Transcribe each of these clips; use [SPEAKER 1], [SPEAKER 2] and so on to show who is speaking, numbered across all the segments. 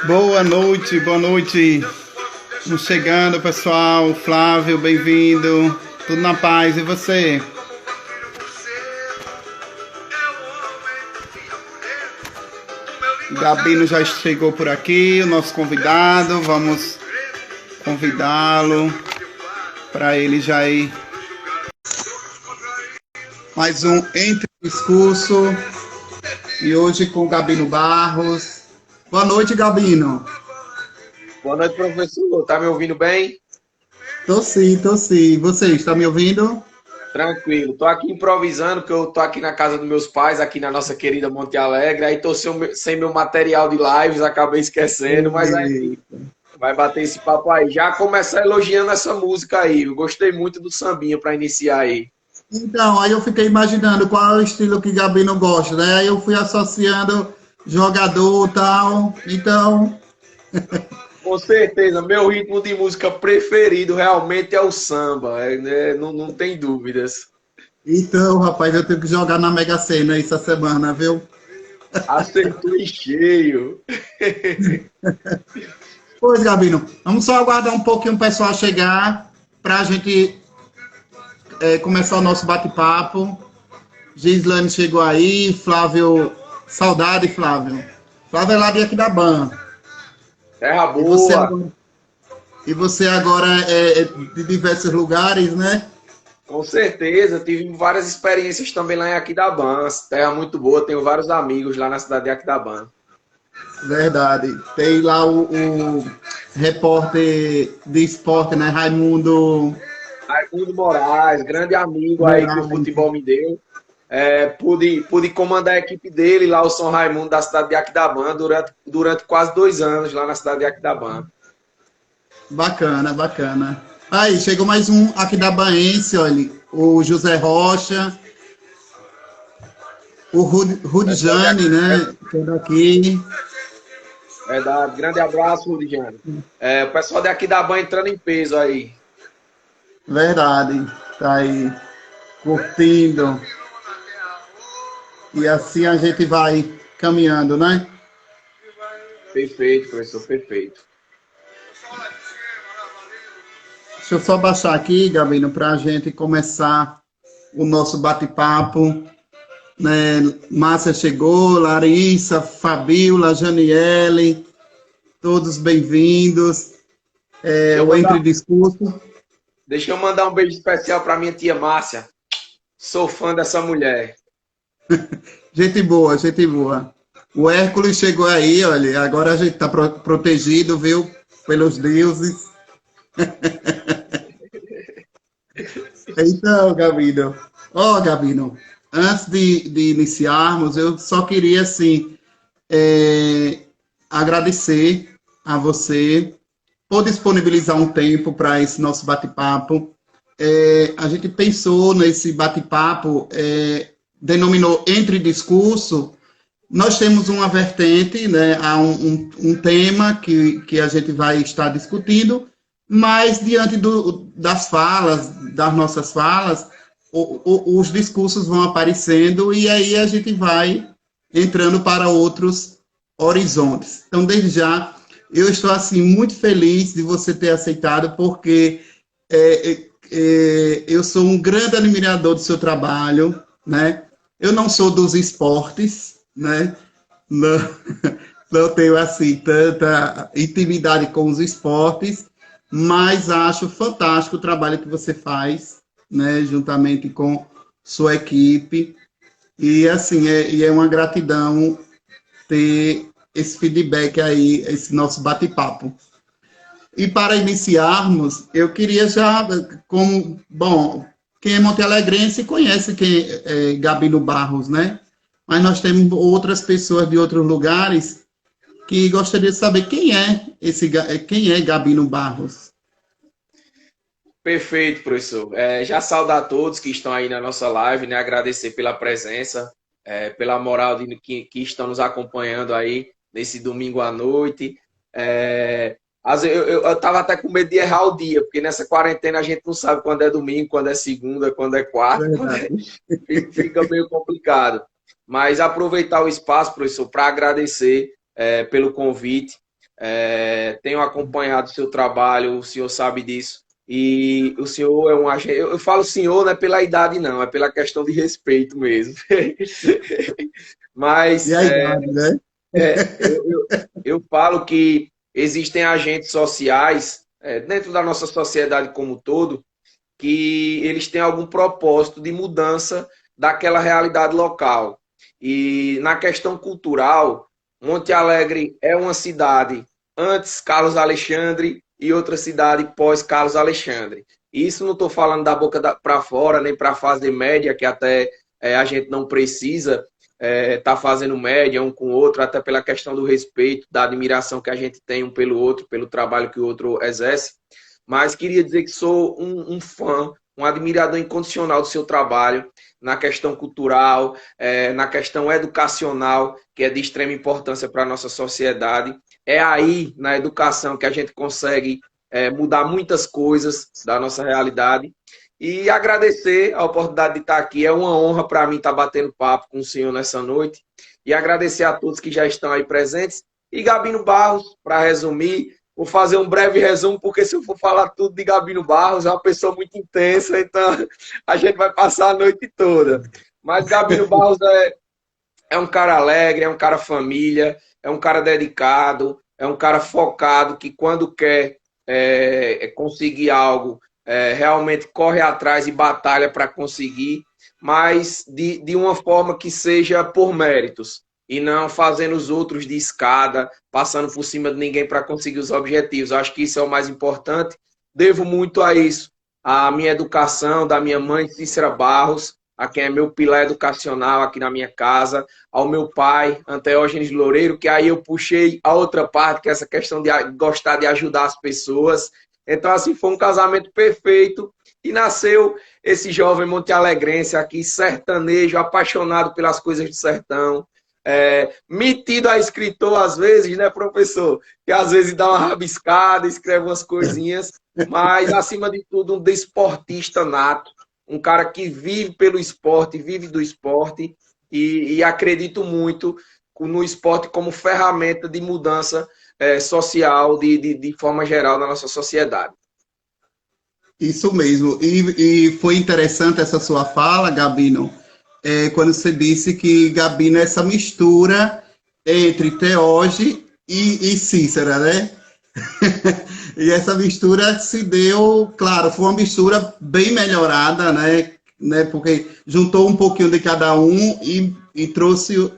[SPEAKER 1] Boa noite, boa noite. Estamos chegando, pessoal. Flávio, bem-vindo. Tudo na paz, e você? O Gabino já chegou por aqui, o nosso convidado. Vamos convidá-lo para ele já ir. Mais um Entre Discurso. E hoje com o Gabino Barros. Boa noite, Gabino.
[SPEAKER 2] Boa noite, professor. Tá me ouvindo bem?
[SPEAKER 1] Tô sim, tô sim. Você está me ouvindo?
[SPEAKER 2] Tranquilo. Tô aqui improvisando, porque eu tô aqui na casa dos meus pais, aqui na nossa querida Monte Alegre. Aí tô sem meu material de lives, acabei esquecendo, mas aí vai bater esse papo aí. Já começar elogiando essa música aí. Eu gostei muito do sambinha para iniciar aí.
[SPEAKER 1] Então, aí eu fiquei imaginando qual é o estilo que Gabino gosta, né? Aí eu fui associando jogador e tal, então...
[SPEAKER 2] Com certeza, meu ritmo de música preferido realmente é o samba, não tem dúvidas.
[SPEAKER 1] Então, rapaz, eu tenho que jogar na Mega Sena essa semana, viu?
[SPEAKER 2] Acertou em cheio.
[SPEAKER 1] Pois, Gabino, vamos só aguardar um pouquinho o pessoal chegar para a gente começar o nosso bate-papo. Gislane chegou aí, Flávio... Saudade, Flávio. Flávio é lá de Aquidauana.
[SPEAKER 2] Terra boa.
[SPEAKER 1] E você agora é de diversos lugares, né?
[SPEAKER 2] Com certeza, tive várias experiências também lá em Aquidauana. Terra muito boa, tenho vários amigos lá na cidade de Aquidauana.
[SPEAKER 1] Verdade. Tem lá o repórter de esporte, né? Raimundo
[SPEAKER 2] Moraes, grande amigo aí que o futebol me deu. Pude comandar a equipe dele lá, o São Raimundo da cidade de Aquidauana, durante quase 2 anos lá na cidade de Aquidauana.
[SPEAKER 1] Bacana, bacana. Aí, chegou mais um aquidauanense, olha, o José Rocha, o Rudjane, né, que é daqui.
[SPEAKER 2] Verdade, grande abraço, Rudjane. O pessoal de Aquidauana entrando em peso aí.
[SPEAKER 1] Verdade, tá aí, curtindo. E assim a gente vai caminhando, né?
[SPEAKER 2] Perfeito, professor, perfeito.
[SPEAKER 1] Deixa eu só baixar aqui, Gabino, para a gente começar o nosso bate-papo. Né? Márcia chegou, Larissa, Fabiola, Janiele, todos bem-vindos. O Entre Discurso.
[SPEAKER 2] Deixa eu mandar um beijo especial para minha tia Márcia. Sou fã dessa mulher.
[SPEAKER 1] Gente boa, gente boa. O Hércules chegou aí, olha, agora a gente está protegido, viu, pelos deuses. Então, Gabino, Gabino, antes de iniciarmos, eu só queria, assim, agradecer a você por disponibilizar um tempo para esse nosso bate-papo. A gente pensou nesse bate-papo, denominou Entre Discurso. Nós temos uma vertente, né, há um tema que a gente vai estar discutindo, mas diante das falas, das nossas falas, os discursos vão aparecendo e aí a gente vai entrando para outros horizontes. Então, desde já, eu estou assim muito feliz de você ter aceitado, porque eu sou um grande admirador do seu trabalho, né? Eu não sou dos esportes, né? Não tenho assim tanta intimidade com os esportes, mas acho fantástico o trabalho que você faz, né? Juntamente com sua equipe. E assim, é uma gratidão ter esse feedback aí, esse nosso bate-papo. E para iniciarmos, eu queria já, quem é montealegrense conhece quem é Gabino Barros, né? Mas nós temos outras pessoas de outros lugares que gostaria de saber quem é Gabino Barros.
[SPEAKER 2] Perfeito, professor. Já saudar a todos que estão aí na nossa live, né? Agradecer pela presença, pela moral que estão nos acompanhando aí nesse domingo à noite. Eu tava até com medo de errar o dia, porque nessa quarentena a gente não sabe quando é domingo, quando é segunda, quando é quarta,
[SPEAKER 1] Verdade.
[SPEAKER 2] fica meio complicado. Mas aproveitar o espaço, professor, para agradecer pelo convite. Tenho acompanhado o seu trabalho, o senhor sabe disso. E o senhor é um agente. Eu falo senhor, não é pela idade, não, é pela questão de respeito mesmo. Mas
[SPEAKER 1] E a idade, né?
[SPEAKER 2] eu falo que existem agentes sociais dentro da nossa sociedade como um todo, que eles têm algum propósito de mudança daquela realidade local. E na questão cultural, Monte Alegre é uma cidade antes Carlos Alexandre e outra cidade pós Carlos Alexandre. Isso não estou falando da boca para fora, nem para a fase média, que até a gente não precisa estar fazendo média um com o outro, até pela questão do respeito, da admiração que a gente tem um pelo outro, pelo trabalho que o outro exerce. Mas queria dizer que sou um fã, um admirador incondicional do seu trabalho, na questão cultural, na questão educacional, que é de extrema importância para a nossa sociedade. É aí, na educação, que a gente consegue mudar muitas coisas da nossa realidade. E agradecer a oportunidade de estar aqui. É uma honra para mim estar batendo papo com o senhor nessa noite. E agradecer a todos que já estão aí presentes. E Gabino Barros, para resumir, vou fazer um breve resumo, porque se eu for falar tudo de Gabino Barros, é uma pessoa muito intensa, então a gente vai passar a noite toda. Mas Gabino Barros é um cara alegre, é um cara família, é um cara dedicado, é um cara focado, que quando quer conseguir algo, realmente corre atrás e batalha para conseguir, mas de uma forma que seja por méritos e não fazendo os outros de escada, passando por cima de ninguém para conseguir os objetivos. Acho que isso é o mais importante. Devo muito a isso, a minha educação, da minha mãe, Cícera Barros, a quem é meu pilar educacional aqui na minha casa, ao meu pai, Anteógenes Loureiro, que aí eu puxei a outra parte, que é essa questão de gostar de ajudar as pessoas. Então, assim, foi um casamento perfeito e nasceu esse jovem montealegrense aqui, sertanejo, apaixonado pelas coisas do sertão, metido a escritor às vezes, né, professor? Que às vezes dá uma rabiscada, escreve umas coisinhas, mas, acima de tudo, um desportista nato, um cara que vive pelo esporte, vive do esporte e acredito muito no esporte como ferramenta de mudança social de forma geral na nossa sociedade.
[SPEAKER 1] Isso mesmo. E foi interessante essa sua fala, Gabino, quando você disse que Gabino é essa mistura entre Teóge e Cícera, né? E essa mistura se deu, claro, foi uma mistura bem melhorada, né? Porque juntou um pouquinho de cada um e trouxe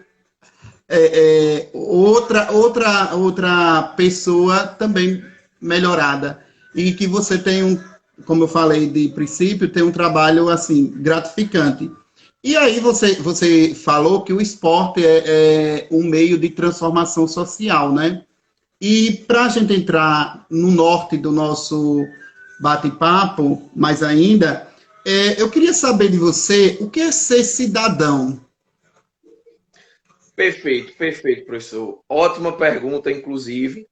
[SPEAKER 1] outra pessoa também melhorada. E que você tem como eu falei de princípio, tem um trabalho assim gratificante. E aí você falou que o esporte é um meio de transformação social, né? E para a gente entrar no norte do nosso bate-papo, mais ainda, eu queria saber de você o que é ser cidadão.
[SPEAKER 2] Perfeito, perfeito, professor. Ótima pergunta, inclusive.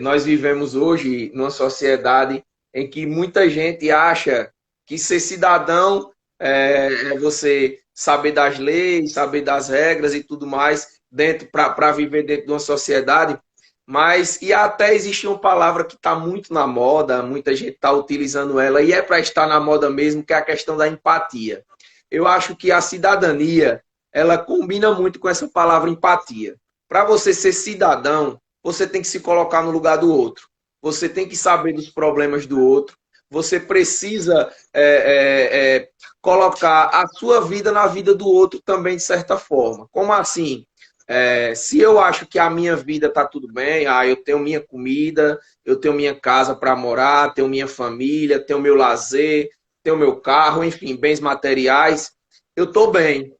[SPEAKER 2] Nós vivemos hoje numa sociedade em que muita gente acha que ser cidadão é você saber das leis, saber das regras e tudo mais para viver dentro de uma sociedade. Mas, e até existe uma palavra que está muito na moda, muita gente está utilizando ela, e é para estar na moda mesmo, que é a questão da empatia. Eu acho que a cidadania, ela combina muito com essa palavra empatia. Para você ser cidadão, você tem que se colocar no lugar do outro. Você tem que saber dos problemas do outro. Você precisa colocar a sua vida na vida do outro também, de certa forma. Como assim? Se eu acho que a minha vida está tudo bem, eu tenho minha comida, eu tenho minha casa para morar, tenho minha família, tenho meu lazer, tenho meu carro, enfim, bens materiais, eu estou bem.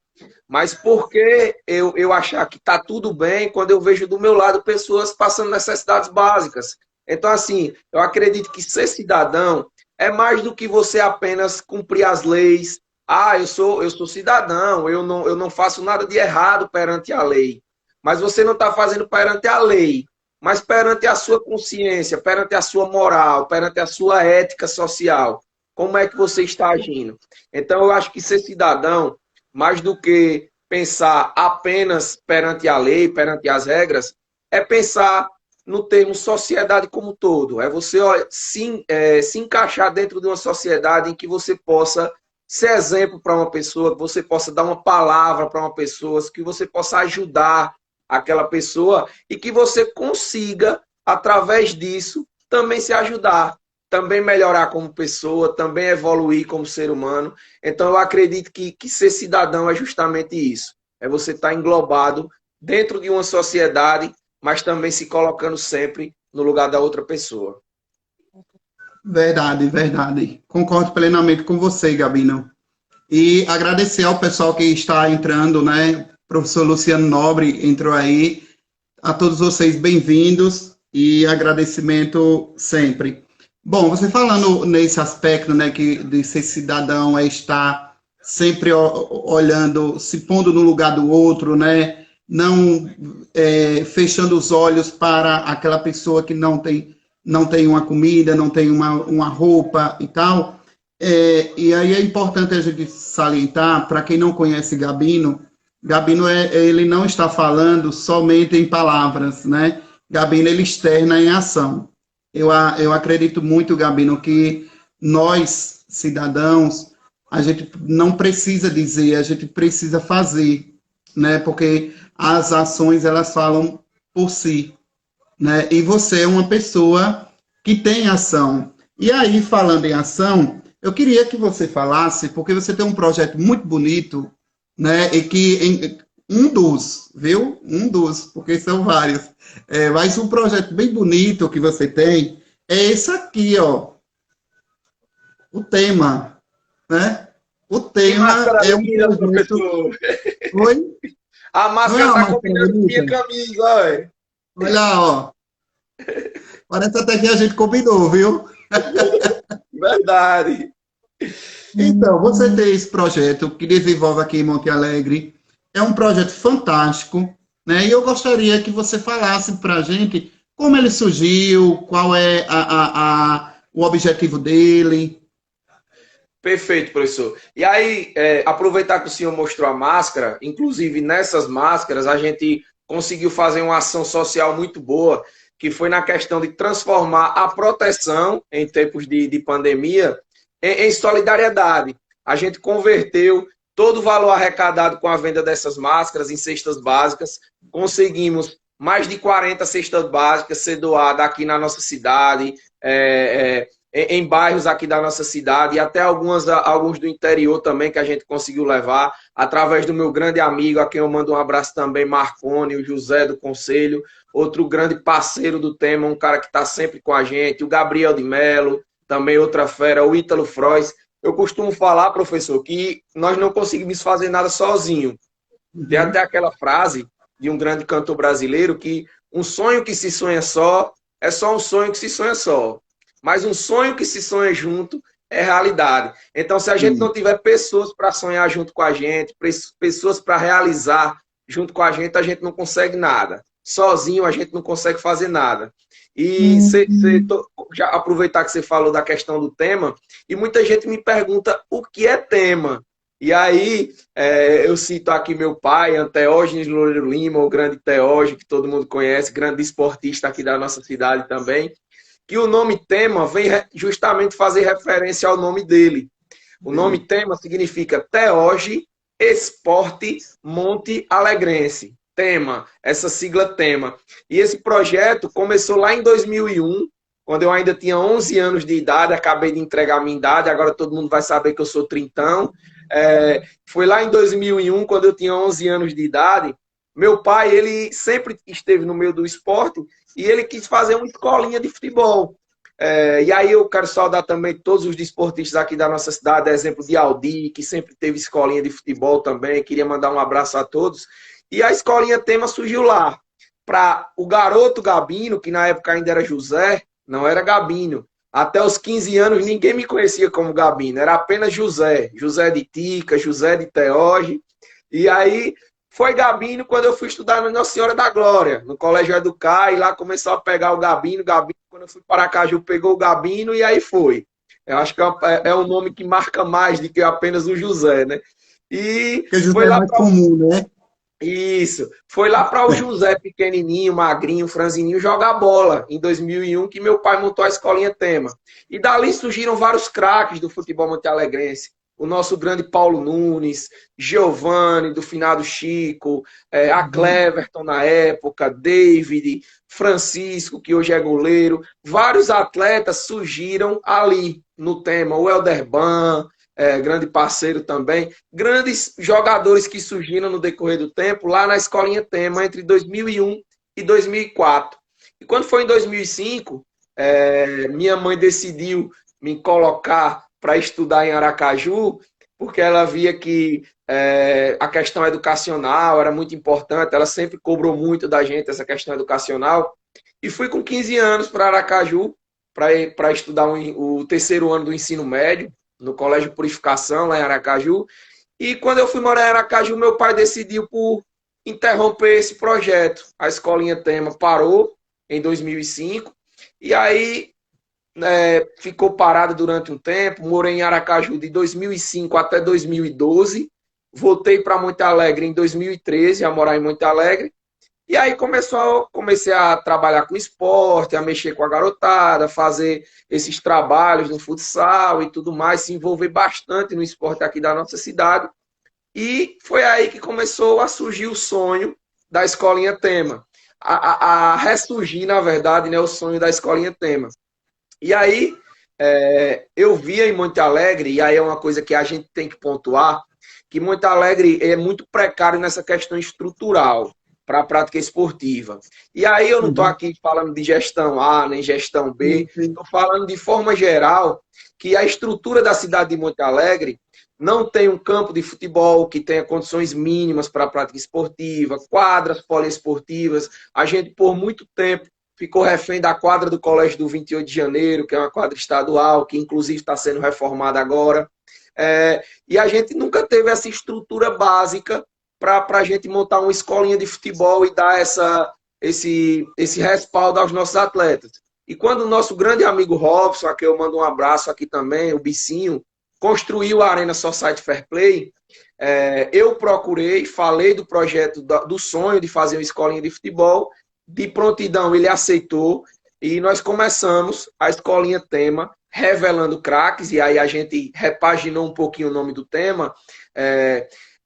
[SPEAKER 2] Mas por que eu achar que está tudo bem quando eu vejo do meu lado pessoas passando necessidades básicas? Então, assim, eu acredito que ser cidadão é mais do que você apenas cumprir as leis. Ah, eu sou cidadão, eu não faço nada de errado perante a lei. Mas você não está fazendo perante a lei, mas perante a sua consciência, perante a sua moral, perante a sua ética social. Como é que você está agindo? Então, eu acho que ser cidadão, mais do que pensar apenas perante a lei, perante as regras, é pensar no termo sociedade como um todo. É você se encaixar dentro de uma sociedade em que você possa ser exemplo para uma pessoa, que você possa dar uma palavra para uma pessoa, que você possa ajudar aquela pessoa e que você consiga, através disso, também se ajudar, também melhorar como pessoa, também evoluir como ser humano. Então, eu acredito que ser cidadão é justamente isso. É você estar englobado dentro de uma sociedade, mas também se colocando sempre no lugar da outra pessoa.
[SPEAKER 1] Verdade, verdade. Concordo plenamente com você, Gabino. E agradecer ao pessoal que está entrando, né? Professor Luciano Nobre entrou aí. A todos vocês, bem-vindos e agradecimento sempre. Bom, você falando nesse aspecto, né, que de ser cidadão é estar sempre olhando, se pondo no lugar do outro, né, não fechando os olhos para aquela pessoa que não tem uma comida, não tem uma roupa e tal. E aí é importante a gente salientar, para quem não conhece Gabino, Gabino ele não está falando somente em palavras, né? Gabino ele externa em ação. Eu acredito muito, Gabino, que nós, cidadãos, a gente não precisa dizer, a gente precisa fazer, né? Porque as ações, elas falam por si, né? E você é uma pessoa que tem ação. E aí, falando em ação, eu queria que você falasse, porque você tem um projeto muito bonito, né? E que um dos, viu? Um dos, porque são vários. Mas um projeto bem bonito que você tem é esse aqui, ó. O tema, né? O
[SPEAKER 2] Que
[SPEAKER 1] tema
[SPEAKER 2] máscara
[SPEAKER 1] é um
[SPEAKER 2] linda,
[SPEAKER 1] projeto.
[SPEAKER 2] professor!
[SPEAKER 1] Oi?
[SPEAKER 2] A
[SPEAKER 1] Não é
[SPEAKER 2] máscara
[SPEAKER 1] uma
[SPEAKER 2] tá
[SPEAKER 1] máscara
[SPEAKER 2] combinando com
[SPEAKER 1] bonita?
[SPEAKER 2] minha camisa, olha.
[SPEAKER 1] Olha, ó. Parece até que a gente combinou, viu?
[SPEAKER 2] Verdade.
[SPEAKER 1] Então, você tem esse projeto que desenvolve aqui em Monte Alegre. É um projeto fantástico, né? E eu gostaria que você falasse para a gente como ele surgiu, qual é o objetivo dele.
[SPEAKER 2] Perfeito, professor. E aí, aproveitar que o senhor mostrou a máscara, inclusive nessas máscaras a gente conseguiu fazer uma ação social muito boa, que foi na questão de transformar a proteção em tempos de pandemia em solidariedade. A gente converteu todo o valor arrecadado com a venda dessas máscaras em cestas básicas, conseguimos mais de 40 cestas básicas ser doadas aqui na nossa cidade, em bairros aqui da nossa cidade e até alguns do interior também que a gente conseguiu levar, através do meu grande amigo, a quem eu mando um abraço também, Marcone, o José do Conselho, outro grande parceiro do tema, um cara que está sempre com a gente, o Gabriel de Melo, também outra fera, o Ítalo Frois. Eu costumo falar, professor, que nós não conseguimos fazer nada sozinho. Tem até aquela frase de um grande cantor brasileiro que um sonho que se sonha só é só um sonho que se sonha só. Mas um sonho que se sonha junto é realidade. Então, se a gente não tiver pessoas para sonhar junto com a gente, pessoas para realizar junto com a gente não consegue nada. Sozinho, a gente não consegue fazer nada. E já aproveitar que você falou da questão do tema, e muita gente me pergunta o que é tema. E aí, eu cito aqui meu pai, Anteógenes Loureiro Lima, o grande Teógenes, que todo mundo conhece, grande esportista aqui da nossa cidade também, que o nome tema vem justamente fazer referência ao nome dele. O nome tema significa Teóge Esporte Monte Alegrense. Tema, essa sigla tema. E esse projeto começou lá em 2001, quando eu ainda tinha 11 anos de idade, acabei de entregar a minha idade, agora todo mundo vai saber que eu sou trintão. Foi lá em 2001, quando eu tinha 11 anos de idade. Meu pai, ele sempre esteve no meio do esporte e ele quis fazer uma escolinha de futebol. E aí eu quero saudar também todos os desportistas aqui da nossa cidade, exemplo de Aldi, que sempre teve escolinha de futebol também. Queria mandar um abraço a todos. E a escolinha Tema surgiu lá para o garoto Gabino, que na época ainda era José, não era Gabino. Até os 15 anos ninguém me conhecia como Gabino, era apenas José. José de Tica, José de Teoge. E aí foi Gabino quando eu fui estudar na Nossa Senhora da Glória, no Colégio Educar, e lá começou a pegar o Gabino. Quando eu fui para Aracaju, pegou o Gabino e aí foi. Eu acho que é um nome que marca mais do que apenas o José, né? E
[SPEAKER 1] Porque José
[SPEAKER 2] foi
[SPEAKER 1] é
[SPEAKER 2] lá
[SPEAKER 1] mais
[SPEAKER 2] para
[SPEAKER 1] comum, né?
[SPEAKER 2] isso. Foi lá para o José pequenininho, magrinho, franzininho, jogar bola em 2001 que meu pai montou a escolinha Tema. E dali surgiram vários craques do futebol montealegrense. O nosso grande Paulo Nunes, Giovani, do finado Chico, a Cleverton na época, David, Francisco, que hoje é goleiro. Vários atletas surgiram ali no Tema. O Elderban, grande parceiro também. Grandes jogadores que surgiram no decorrer do tempo lá na Escolinha Tema entre 2001 e 2004. E quando foi em 2005, minha mãe decidiu me colocar para estudar em Aracaju, porque ela via que a questão educacional era muito importante, ela sempre cobrou muito da gente essa questão educacional. E fui com 15 anos para Aracaju para estudar o terceiro ano do ensino médio, no Colégio Purificação, lá em Aracaju. E quando eu fui morar em Aracaju, meu pai decidiu por interromper esse projeto. A Escolinha Tema parou em 2005, e aí ficou parada durante um tempo. Morei em Aracaju de 2005 até 2012. Voltei para Monte Alegre em 2013, a morar em Monte Alegre. E aí comecei a trabalhar com esporte, a mexer com a garotada, fazer esses trabalhos no futsal e tudo mais, se envolver bastante no esporte aqui da nossa cidade. E foi aí que começou a surgir o sonho da Escolinha Tema. A ressurgir, na verdade, né, o sonho da Escolinha Tema. E aí eu via em Monte Alegre, e aí é uma coisa que a gente tem que pontuar, que Monte Alegre é muito precário nessa questão estrutural para a prática esportiva. E aí eu não estou aqui falando de gestão A, nem gestão B, estou falando de forma geral que a estrutura da cidade de Monte Alegre não tem um campo de futebol que tenha condições mínimas para a prática esportiva, quadras poliesportivas. A gente, por muito tempo, ficou refém da quadra do Colégio do 28 de Janeiro, que é uma quadra estadual, que inclusive está sendo reformada agora. E a gente nunca teve essa estrutura básica para a gente montar uma escolinha de futebol e dar esse respaldo aos nossos atletas. E quando o nosso grande amigo Robson, a quem eu mando um abraço aqui também, o Bicinho, construiu a Arena Society Fair Play, eu procurei, falei do projeto, do sonho de fazer uma escolinha de futebol. De prontidão ele aceitou e nós começamos a Escolinha Tema, revelando craques, e aí a gente repaginou um pouquinho o nome do tema,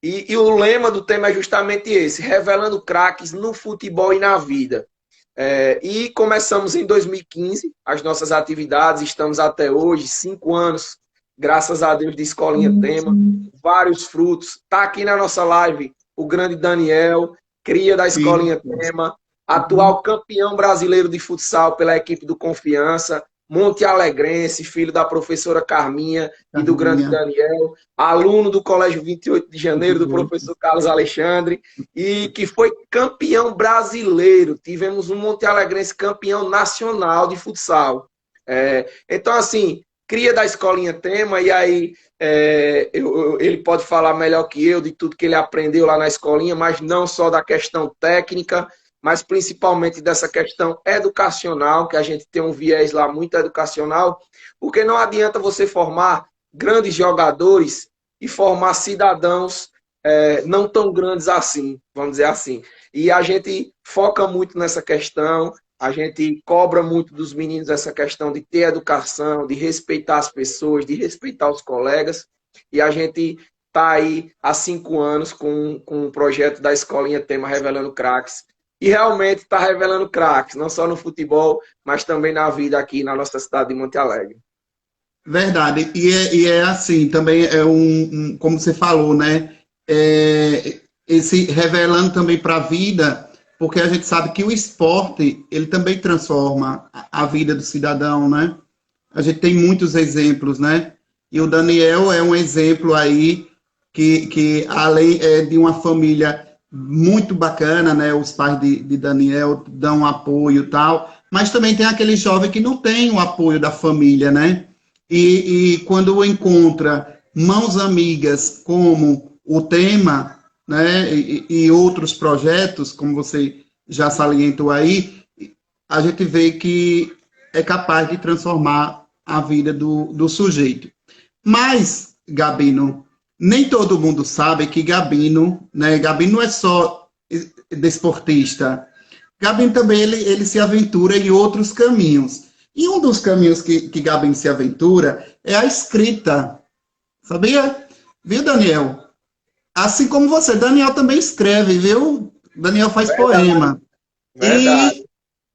[SPEAKER 2] e o lema do tema é justamente esse, revelando craques no futebol e na vida. E começamos em 2015 as nossas atividades, estamos até hoje, 5 anos, graças a Deus, de Escolinha Tema, vários frutos. Está aqui na nossa live o grande Daniel, cria da Escolinha Tema, atual campeão brasileiro de futsal pela equipe do Confiança, Monte Alegrense, filho da professora Carminha e do grande Daniel, aluno do Colégio 28 de Janeiro, do professor Carlos Alexandre, e que foi campeão brasileiro. Tivemos um Monte Alegrense campeão nacional de futsal. Então, assim, cria da Escolinha Tema, e aí ele pode falar melhor que eu de tudo que ele aprendeu lá na escolinha, mas não só da questão técnica, mas principalmente dessa questão educacional, que a gente tem um viés lá muito educacional, porque não adianta você formar grandes jogadores e formar cidadãos não tão grandes assim, vamos dizer assim. E a gente foca muito nessa questão, a gente cobra muito dos meninos essa questão de ter educação, de respeitar as pessoas, de respeitar os colegas, e a gente está aí há 5 anos com o projeto da Escolinha Tema Revelando Craques, e realmente está revelando craques, não só no futebol, mas também na vida aqui na nossa cidade de Monte Alegre.
[SPEAKER 1] Verdade. E é assim, também é como você falou, né? Esse revelando também para a vida, porque a gente sabe que o esporte, ele também transforma a vida do cidadão, né? A gente tem muitos exemplos, né? E o Daniel é um exemplo aí que além de uma família muito bacana, né? Os pais de Daniel dão apoio e tal, mas também tem aquele jovem que não tem o apoio da família, né? E quando encontra mãos amigas como o tema, né? E outros projetos, como você já salientou aí, a gente vê que é capaz de transformar a vida do sujeito. Mas, Gabino, nem todo mundo sabe que Gabino, né? Gabino não é só desportista. Gabino também ele se aventura em outros caminhos. E um dos caminhos que Gabino se aventura é a escrita. Sabia? Viu, Daniel? Assim como você, Daniel também escreve, viu? Daniel faz
[SPEAKER 2] Verdade,
[SPEAKER 1] poema.
[SPEAKER 2] verdade.
[SPEAKER 1] E,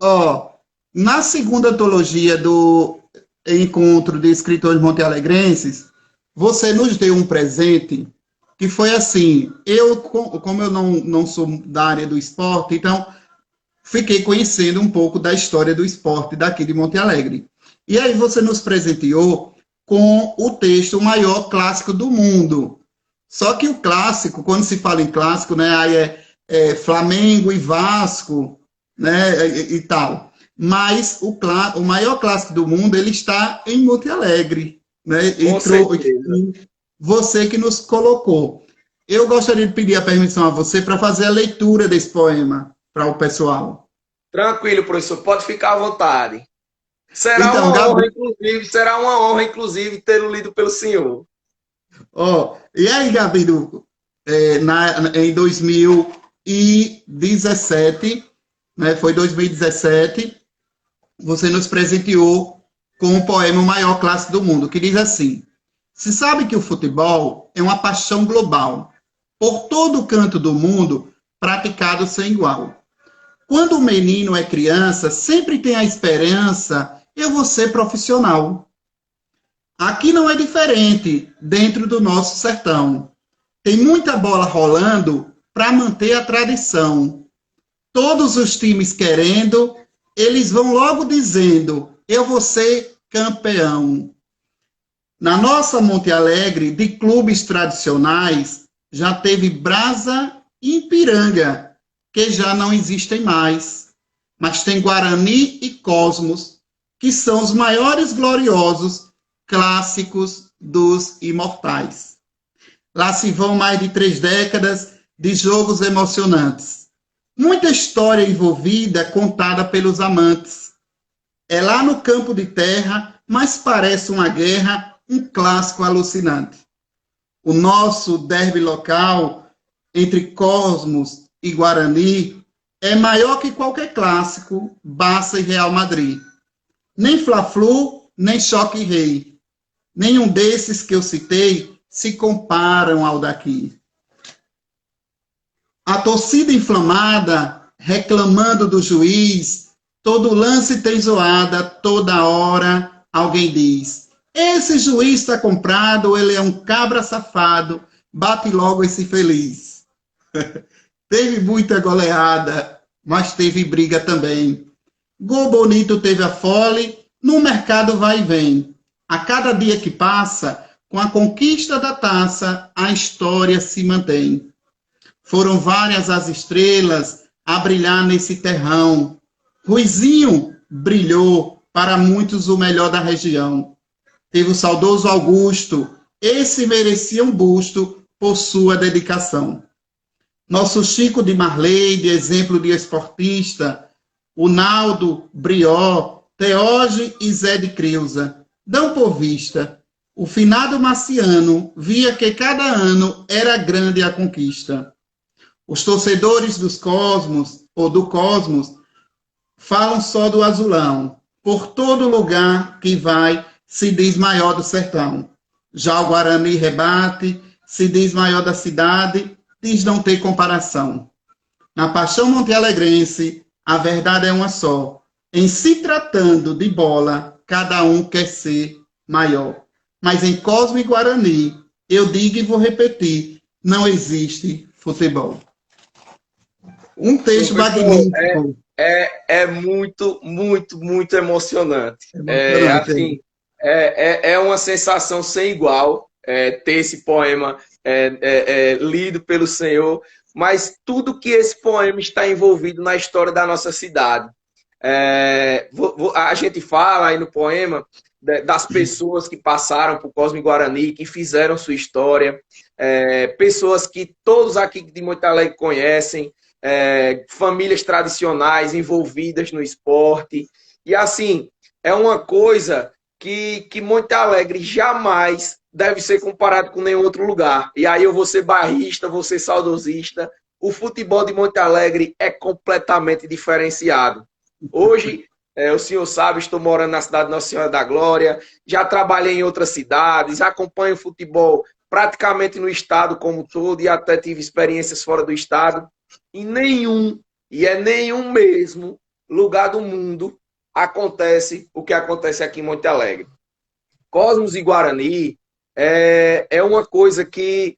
[SPEAKER 1] ó, na segunda antologia do Encontro de Escritores Montealegrenses, você nos deu um presente que foi assim, como eu não sou da área do esporte, então fiquei conhecendo um pouco da história do esporte daqui de Monte Alegre. E aí você nos presenteou com o texto O Maior Clássico do Mundo. Só que o clássico, quando se fala em clássico, né, aí é Flamengo e Vasco, né, e tal. Mas o maior clássico do mundo, ele está em Monte Alegre, né?
[SPEAKER 2] Com certeza.
[SPEAKER 1] Você que nos colocou. Eu gostaria de pedir a permissão a você para fazer a leitura desse poema para o pessoal.
[SPEAKER 2] Tranquilo, professor, pode ficar à vontade.
[SPEAKER 1] Então, Gabi,
[SPEAKER 2] Será uma honra, inclusive, tê-lo lido pelo senhor.
[SPEAKER 1] e aí, Gabi, em 2017, né, foi 2017, você nos presenteou com o poema O Maior Clássico do Mundo, que diz assim: se sabe que o futebol é uma paixão global, por todo o canto do mundo, praticado sem igual. Quando o menino é criança, sempre tem a esperança, eu vou ser profissional. Aqui não é diferente, dentro do nosso sertão. Tem muita bola rolando para manter a tradição. Todos os times querendo, eles vão logo dizendo, eu vou ser campeão. Na nossa Monte Alegre, de clubes tradicionais, já teve Brasa e Ipiranga, que já não existem mais. Mas tem Guarani e Cosmos, que são os maiores gloriosos clássicos dos imortais. Lá se vão mais de 3 décadas de jogos emocionantes. Muita história envolvida, contada pelos amantes. É lá no campo de terra, mas parece uma guerra, um clássico alucinante. O nosso derby local, entre Cosmos e Guarani, é maior que qualquer clássico, Barça e Real Madrid. Nem Fla-Flu, nem Choque Rei. Nenhum desses que eu citei se comparam ao daqui. A torcida inflamada, reclamando do juiz, todo lance tem zoada, toda hora alguém diz: esse juiz está comprado, ele é um cabra safado, bate logo esse feliz. Teve muita goleada, mas teve briga também. Gol bonito teve a fole, no mercado vai e vem. A cada dia que passa, com a conquista da taça, a história se mantém. Foram várias as estrelas a brilhar nesse terrão. Ruizinho brilhou, para muitos o melhor da região. Teve o saudoso Augusto, esse merecia um busto por sua dedicação. Nosso Chico de Marley, de exemplo de esportista, o Naldo, Brió, Teoge e Zé de Creuza, dão por vista. O finado Marciano via que cada ano era grande a conquista. Os torcedores dos Cosmos, ou do Cosmos, falam só do azulão. Por todo lugar que vai, se diz maior do sertão. Já o Guarani rebate, se diz maior da cidade, diz não ter comparação. Na paixão montealegrense, a verdade é uma só. Em se tratando de bola, cada um quer ser maior. Mas em Cosmo e Guarani, eu digo e vou repetir, não existe futebol. Um texto
[SPEAKER 2] Professor,
[SPEAKER 1] magnífico.
[SPEAKER 2] é muito, muito, muito emocionante. É,
[SPEAKER 1] Emocionante.
[SPEAKER 2] assim, é uma sensação sem igual ter esse poema lido pelo Senhor, mas tudo que esse poema está envolvido na história da nossa cidade. A gente fala aí no poema das pessoas que passaram por Cosme Guarani, que fizeram sua história, pessoas que todos aqui de Monte Alegre conhecem, famílias tradicionais envolvidas no esporte. E assim, é uma coisa que Monte Alegre jamais deve ser comparado com nenhum outro lugar. E aí eu vou ser barrista, vou ser saudosista. O futebol de Monte Alegre é completamente diferenciado. Hoje, o senhor sabe, estou morando na cidade de Nossa Senhora da Glória, já trabalhei em outras cidades, acompanho futebol praticamente no estado como um todo e até tive experiências fora do estado. Em nenhum, e é nenhum mesmo, lugar do mundo acontece o que acontece aqui em Monte Alegre. Cosmos e Guarani é uma coisa que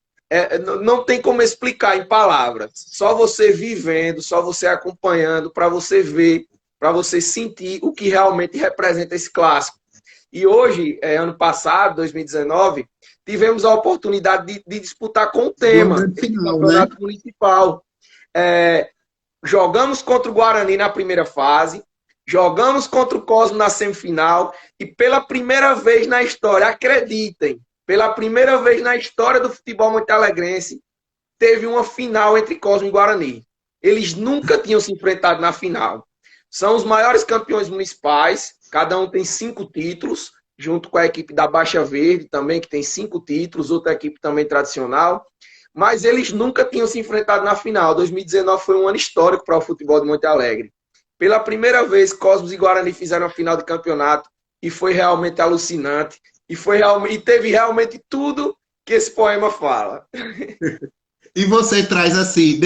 [SPEAKER 2] não tem como explicar em palavras. Só você vivendo, só você acompanhando, para você ver, para você sentir o que realmente representa esse clássico. E hoje, ano passado, 2019, tivemos a oportunidade de disputar com o
[SPEAKER 1] De uma
[SPEAKER 2] tema
[SPEAKER 1] grande
[SPEAKER 2] esse
[SPEAKER 1] final, né?
[SPEAKER 2] campeonato municipal. Jogamos contra o Guarani na primeira fase, jogamos contra o Cosmo na semifinal e pela primeira vez na história, acreditem, pela primeira vez na história do futebol montealegrense, teve uma final entre Cosmo e Guarani. Eles nunca tinham se enfrentado na final. São os maiores campeões municipais, cada um tem 5 títulos, junto com a equipe da Baixa Verde também, que tem 5 títulos, outra equipe também tradicional. Mas eles nunca tinham se enfrentado na final. 2019 foi um ano histórico para o futebol de Monte Alegre. Pela primeira vez, Cosmos e Guarani fizeram a final de campeonato e foi realmente alucinante. E teve realmente tudo que esse poema fala.
[SPEAKER 1] E você traz assim,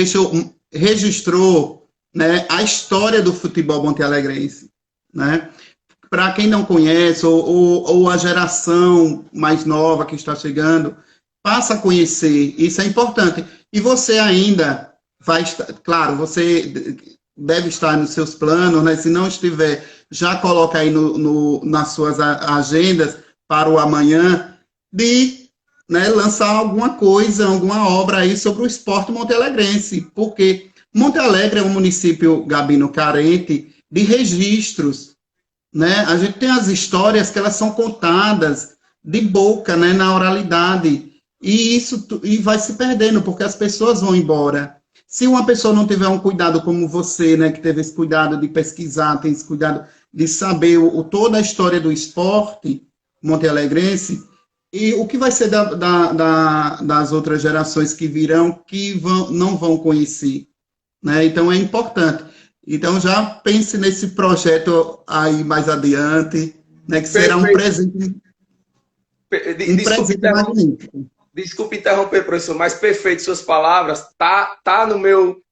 [SPEAKER 1] registrou, né, a história do futebol montealegrense, né? Para quem não conhece, ou a geração mais nova que está chegando, passa a conhecer, isso é importante. E você ainda vai estar, claro, você deve estar nos seus planos, né? Se não estiver, já coloca aí nas suas agendas para o amanhã, de, né, lançar alguma coisa, alguma obra aí sobre o esporte montealegrense, porque Monte Alegre é um município, Gabino, carente de registros, né? A gente tem as histórias que elas são contadas de boca, né, na oralidade, e isso e vai se perdendo, porque as pessoas vão embora. Se uma pessoa não tiver um cuidado como você, né, que teve esse cuidado de pesquisar, tem esse cuidado de saber toda a história do esporte montealegrense, e o que vai ser das outras gerações que virão que não vão conhecer, né? Então é importante. Então já pense nesse projeto aí mais adiante, né, que será
[SPEAKER 2] Perfeito.
[SPEAKER 1] um
[SPEAKER 2] Desculpe
[SPEAKER 1] presente
[SPEAKER 2] interromper,
[SPEAKER 1] magnífico.
[SPEAKER 2] professor, mas perfeito suas palavras. Tá no meu,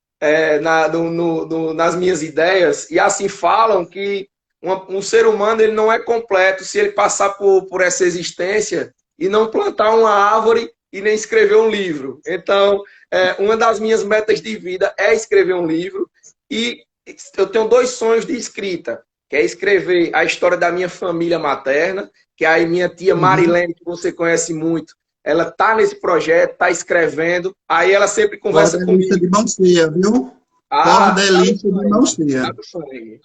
[SPEAKER 2] nas minhas ideias. E assim falam que um ser humano ele não é completo se ele passar por essa existência e não plantar uma árvore e nem escrever um livro. Então, uma das minhas metas de vida é escrever um livro e eu tenho 2 sonhos de escrita, que é escrever a história da minha família materna, que é a minha tia Marilene, que você conhece muito, ela tá nesse projeto, tá escrevendo, aí ela sempre conversa
[SPEAKER 1] Cordelista
[SPEAKER 2] comigo.
[SPEAKER 1] de mão cheia, viu?
[SPEAKER 2] Tá no
[SPEAKER 1] Cordelista de mão
[SPEAKER 2] sangue,
[SPEAKER 1] cheia.
[SPEAKER 2] tá no sangue.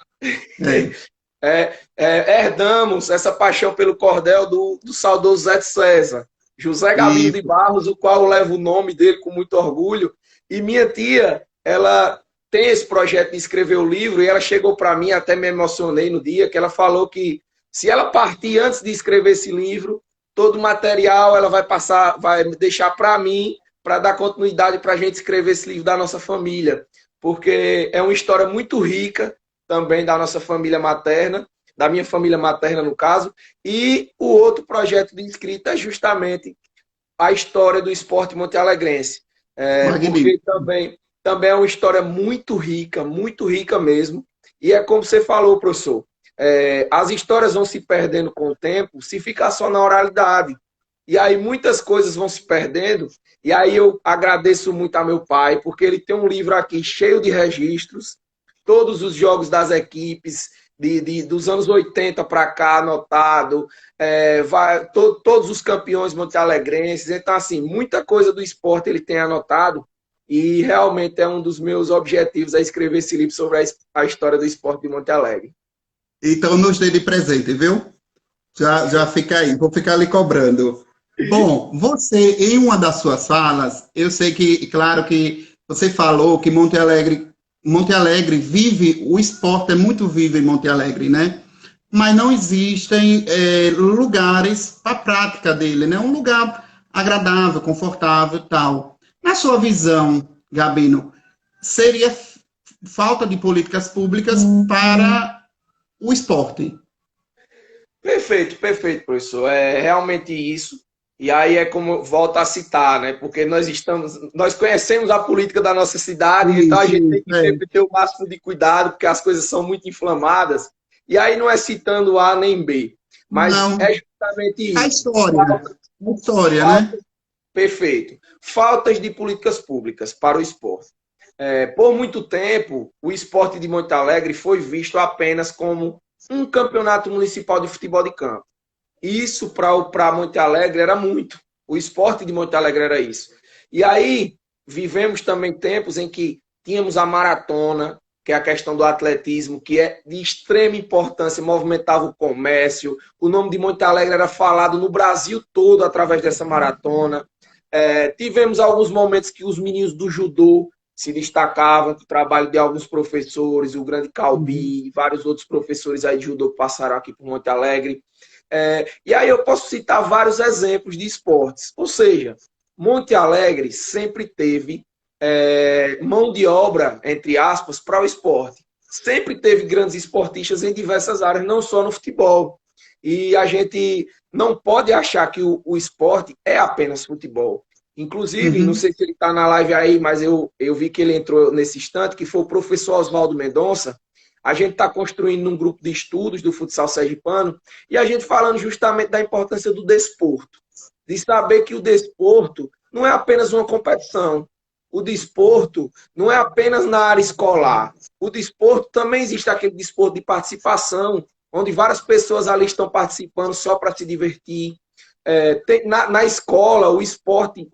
[SPEAKER 1] É.
[SPEAKER 2] Herdamos essa paixão pelo cordel do saudoso Zé de César, José Gabino
[SPEAKER 1] E
[SPEAKER 2] de Barros, o qual leva o nome dele com muito orgulho. E minha tia, ela tem esse projeto de escrever o livro e ela chegou para mim, até me emocionei no dia, que ela falou que se ela partir antes de escrever esse livro, todo o material ela vai deixar para mim, para dar continuidade para a gente escrever esse livro da nossa família, porque é uma história muito rica também da nossa família materna, da minha família materna no caso, e o outro projeto de escrita é justamente a história do esporte montealegrense, porque
[SPEAKER 1] magnífico.
[SPEAKER 2] também é uma história muito rica mesmo, e é como você falou, professor, as histórias vão se perdendo com o tempo se ficar só na oralidade. e aí muitas coisas vão se perdendo, e aí eu agradeço muito a meu pai, porque ele tem um livro aqui cheio de registros, todos os jogos das equipes, dos anos 80 para cá, anotado, todos os campeões montealegrenses, então assim, muita coisa do esporte ele tem anotado, e realmente é um dos meus objetivos, é escrever esse livro sobre a história do esporte de Monte Alegre.
[SPEAKER 1] Então, nos dê de presente, viu? Já fica aí, vou ficar ali cobrando. Bom, você, em uma das suas falas, eu sei que, claro que você falou que Monte Alegre vive, o esporte é muito vivo em Monte Alegre, né? Mas não existem lugares para a prática dele, né? Um lugar agradável, confortável e tal. Na sua visão, Gabino, seria falta de políticas públicas para o esporte?
[SPEAKER 2] Perfeito, perfeito, professor. É realmente isso. E aí é como volta a citar, né? Porque nós conhecemos a política da nossa cidade, então a gente tem que sempre ter o máximo de cuidado, porque as coisas são muito inflamadas. E aí não é citando A nem B, mas
[SPEAKER 1] Não,
[SPEAKER 2] é justamente
[SPEAKER 1] a
[SPEAKER 2] isso.
[SPEAKER 1] história, a história, né?
[SPEAKER 2] Perfeito. Faltas de políticas públicas para o esporte. Por muito tempo, o esporte de Monte Alegre foi visto apenas como um campeonato municipal de futebol de campo. Isso para Monte Alegre era muito. O esporte de Monte Alegre era isso. E aí vivemos também tempos em que tínhamos a maratona, que é a questão do atletismo, que é de extrema importância, movimentava o comércio. O nome de Monte Alegre era falado no Brasil todo através dessa maratona. Tivemos alguns momentos que os meninos do judô se destacavam, o trabalho de alguns professores, o grande Calbi, vários outros professores aí de judô que passaram aqui por Monte Alegre. E aí eu posso citar vários exemplos de esportes. Ou seja, Monte Alegre sempre teve mão de obra, entre aspas, para o esporte. Sempre teve grandes esportistas em diversas áreas, não só no futebol. E a gente não pode achar que o esporte é apenas futebol. Inclusive, não sei se ele está na live aí, mas eu vi que ele entrou nesse instante, que foi o professor Oswaldo Mendonça. A gente está construindo um grupo de estudos do futsal sergipano e a gente falando justamente da importância do desporto. De saber que o desporto não é apenas uma competição. O desporto não é apenas na área escolar. O desporto também existe aquele desporto de participação, onde várias pessoas ali estão participando só para se divertir. Na escola, o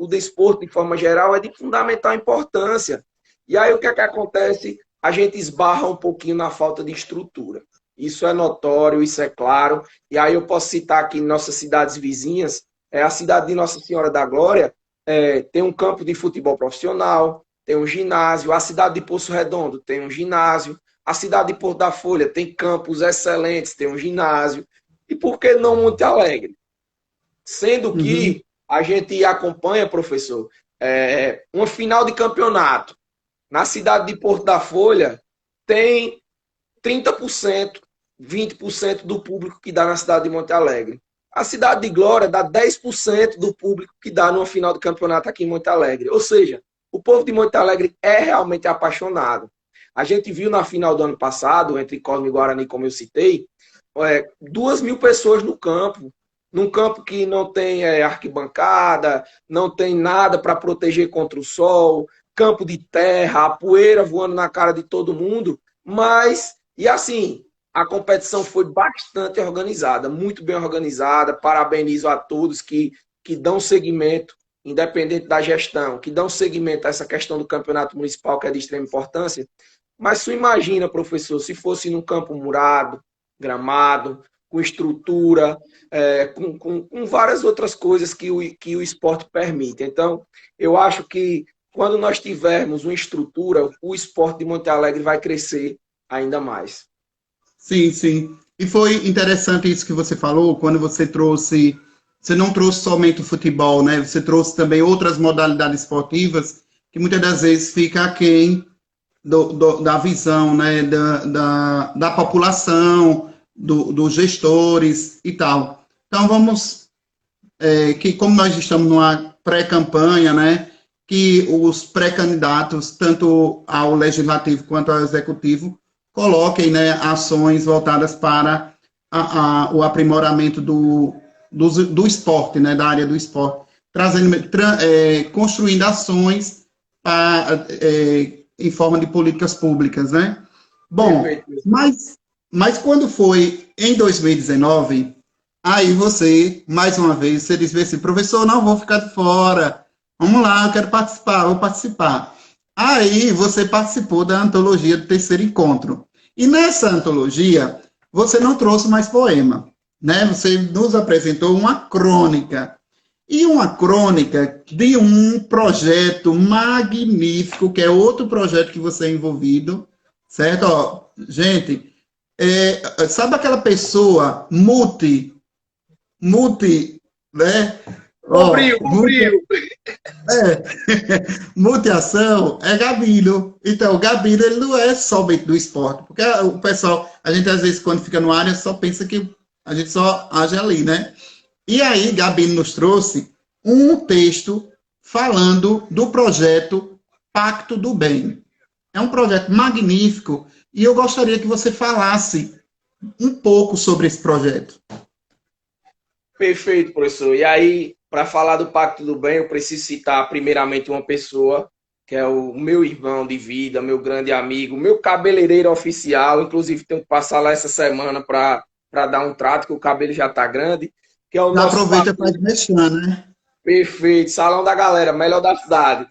[SPEAKER 2] desporto, de forma geral, é de fundamental importância. E aí, o que é que acontece? A gente esbarra um pouquinho na falta de estrutura. Isso é notório, isso é claro. E aí eu posso citar aqui nossas cidades vizinhas, a cidade de Nossa Senhora da Glória tem um campo de futebol profissional, tem um ginásio. A cidade de Poço Redondo tem um ginásio. A cidade de Porto da Folha tem campos excelentes, tem um ginásio. E por que não Monte Alegre? Sendo que a gente acompanha, professor, uma final de campeonato. Na cidade de Porto da Folha, tem 30%, 20% do público que dá na cidade de Monte Alegre. A cidade de Glória dá 10% do público que dá numa final de campeonato aqui em Monte Alegre. Ou seja, o povo de Monte Alegre é realmente apaixonado. A gente viu na final do ano passado, entre Cosme e Guarani, como eu citei, 2.000 pessoas no campo. Num campo que não tem arquibancada, não tem nada para proteger contra o sol, campo de terra, a poeira voando na cara de todo mundo, mas, e assim, a competição foi bastante organizada, muito bem organizada, parabenizo a todos que dão seguimento, independente da gestão, que dão seguimento a essa questão do campeonato municipal, que é de extrema importância, mas tu imagina, professor, se fosse num campo murado, gramado, com estrutura, com várias outras coisas que o esporte permite. Então, eu acho que quando nós tivermos uma estrutura, o esporte de Monte Alegre vai crescer ainda mais.
[SPEAKER 1] Sim, sim. E foi interessante isso que você falou, quando você não trouxe somente o futebol, né? Você trouxe também outras modalidades esportivas, que muitas das vezes fica aquém da visão, né? Da população, dos gestores e tal. Então, que como nós estamos numa pré-campanha, né? Que os pré-candidatos, tanto ao legislativo quanto ao executivo, coloquem, né, ações voltadas para o aprimoramento do esporte, né, da área do esporte, construindo ações em forma de políticas públicas, né? Bom,
[SPEAKER 2] Perfeito.
[SPEAKER 1] mas quando foi em 2019, aí você, mais uma vez, você disse assim, professor, não vou ficar de fora, vamos lá, eu quero participar, vou participar. Aí você participou da antologia do Terceiro Encontro. E nessa antologia, você não trouxe mais poema, né? Você nos apresentou uma crônica. E uma crônica de um projeto magnífico, que é outro projeto que você é envolvido, certo? Ó, gente, sabe aquela pessoa né? Ó,
[SPEAKER 2] Cumpriu.
[SPEAKER 1] multiação é Gabino. Então, o Gabino, ele não é somente do esporte, porque o pessoal, a gente às vezes, quando fica no área, só pensa que a gente só age ali, né? E aí, Gabino nos trouxe um texto falando do projeto Pacto do Bem. É um projeto magnífico e eu gostaria que você falasse um pouco sobre esse projeto.
[SPEAKER 2] Perfeito, professor. E aí, para falar do Pacto do Bem, eu preciso citar primeiramente uma pessoa, que é o meu irmão de vida, meu grande amigo, meu cabeleireiro oficial. Inclusive, tenho que passar lá essa semana para dar um trato, que o cabelo já está grande, que é o
[SPEAKER 1] Já
[SPEAKER 2] nosso
[SPEAKER 1] aproveita para
[SPEAKER 2] padrinho.
[SPEAKER 1] mexer, né?
[SPEAKER 2] Perfeito, Salão da Galera, melhor da cidade.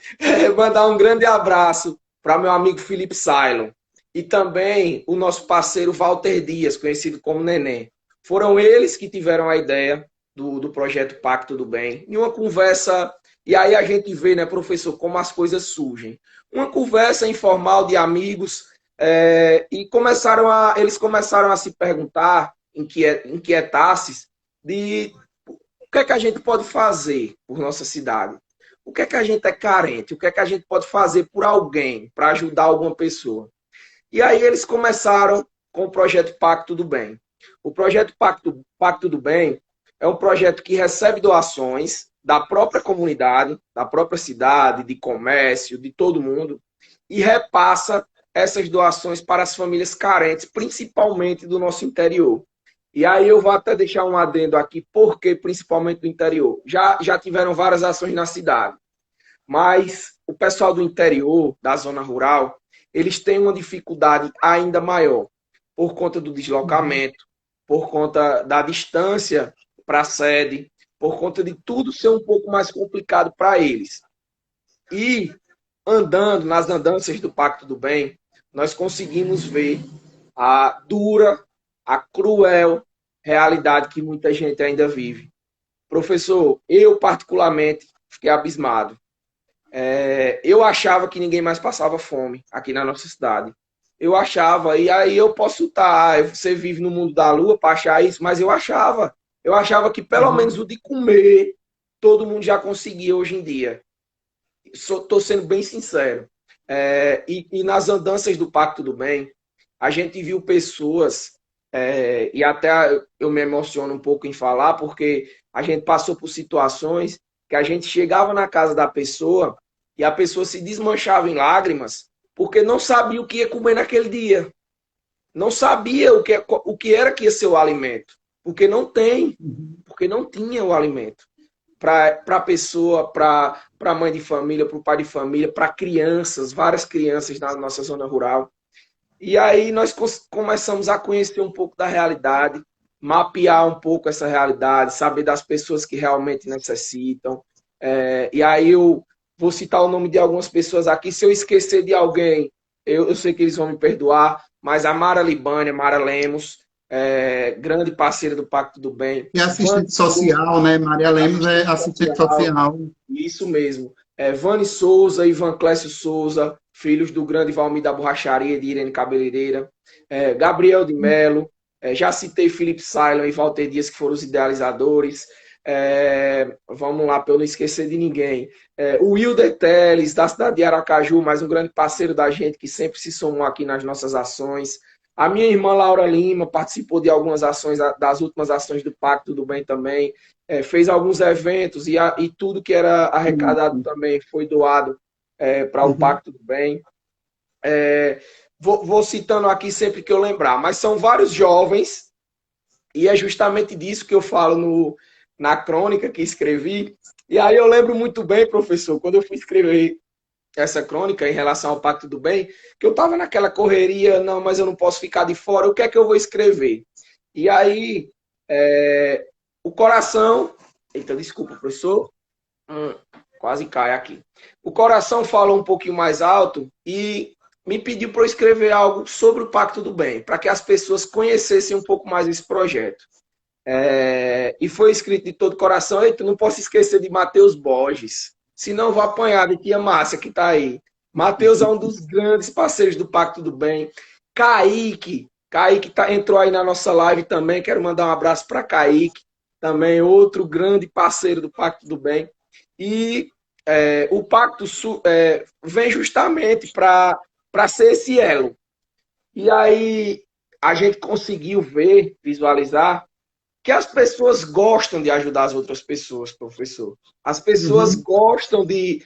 [SPEAKER 2] Mandar um grande abraço para meu amigo Felipe Sailon e também o nosso parceiro Walter Dias, conhecido como Neném. Foram eles que tiveram a ideia do projeto Pacto do Bem. Em uma conversa, e aí a gente vê, né, professor, como as coisas surgem. Uma conversa informal de amigos, e eles começaram a se perguntar, inquietar-se, de o que é que a gente pode fazer por nossa cidade? O que é que a gente é carente? O que é que a gente pode fazer por alguém, para ajudar alguma pessoa? E aí eles começaram com o projeto Pacto do Bem. O projeto Pacto do Bem é um projeto que recebe doações da própria comunidade, da própria cidade, de comércio, de todo mundo, e repassa essas doações para as famílias carentes, principalmente do nosso interior. E aí eu vou até deixar um adendo aqui, porque principalmente do interior. Já tiveram várias ações na cidade, mas o pessoal do interior, da zona rural, eles têm uma dificuldade ainda maior, por conta do deslocamento, por conta da distância para a sede, por conta de tudo ser um pouco mais complicado para eles. E andando nas andanças do Pacto do Bem, nós conseguimos ver a dura, a cruel realidade que muita gente ainda vive. Professor, eu particularmente fiquei abismado. Eu achava que ninguém mais passava fome aqui na nossa cidade. Eu achava, e aí eu posso estar, você vive no mundo da lua para achar isso, mas eu achava que pelo menos o de comer todo mundo já conseguia hoje em dia. Estou sendo bem sincero. E nas andanças do Pacto do Bem, a gente viu pessoas, e até eu me emociono um pouco em falar, porque a gente passou por situações que a gente chegava na casa da pessoa e a pessoa se desmanchava em lágrimas porque não sabia o que ia comer naquele dia. Não sabia o que era que ia ser o alimento. Porque não tinha o alimento para a pessoa, para a mãe de família, para o pai de família, para crianças, várias crianças na nossa zona rural. E aí nós começamos a conhecer um pouco da realidade, mapear um pouco essa realidade, saber das pessoas que realmente necessitam. E aí eu vou citar o nome de algumas pessoas aqui. Se eu esquecer de alguém, eu sei que eles vão me perdoar, mas a Mara Libânia, Mara Lemos, grande parceira do Pacto do Bem.
[SPEAKER 1] E assistente social, né? Maria Lemos é assistente social.
[SPEAKER 2] Isso mesmo. Vani Souza, Ivan Clécio Souza, filhos do grande Valmir da Borracharia, de Irene Cabeleireira. Gabriel de Melo, já citei Felipe Sailon e Walter Dias, que foram os idealizadores. Vamos lá, para eu não esquecer de ninguém. O Wilder Teles, da cidade de Aracaju, mais um grande parceiro da gente, que sempre se somou aqui nas nossas ações. A minha irmã Laura Lima participou de algumas ações, das últimas ações do Pacto do Bem também. Fez alguns eventos e tudo que era arrecadado também foi doado para o Pacto do Bem. Vou citando aqui sempre que eu lembrar, mas são vários jovens, e é justamente disso que eu falo na crônica que escrevi. E aí eu lembro muito bem, professor, quando eu fui escrever essa crônica em relação ao Pacto do Bem, que eu estava naquela correria, não, mas eu não posso ficar de fora, o que é que eu vou escrever? E aí, o coração... Eita, desculpa, professor. Quase cai aqui. O coração falou um pouquinho mais alto e me pediu para eu escrever algo sobre o Pacto do Bem, para que as pessoas conhecessem um pouco mais esse projeto. E foi escrito de todo o coração. Eita, não posso esquecer de Matheus Borges, senão vou apanhar de tia Márcia, que está aí. Matheus é um dos grandes parceiros do Pacto do Bem. Kaique entrou aí na nossa live também, quero mandar um abraço para Kaique, também outro grande parceiro do Pacto do Bem. E o Pacto vem justamente para ser esse elo. E aí a gente conseguiu ver, visualizar, que as pessoas gostam de ajudar as outras pessoas, professor. As pessoas gostam de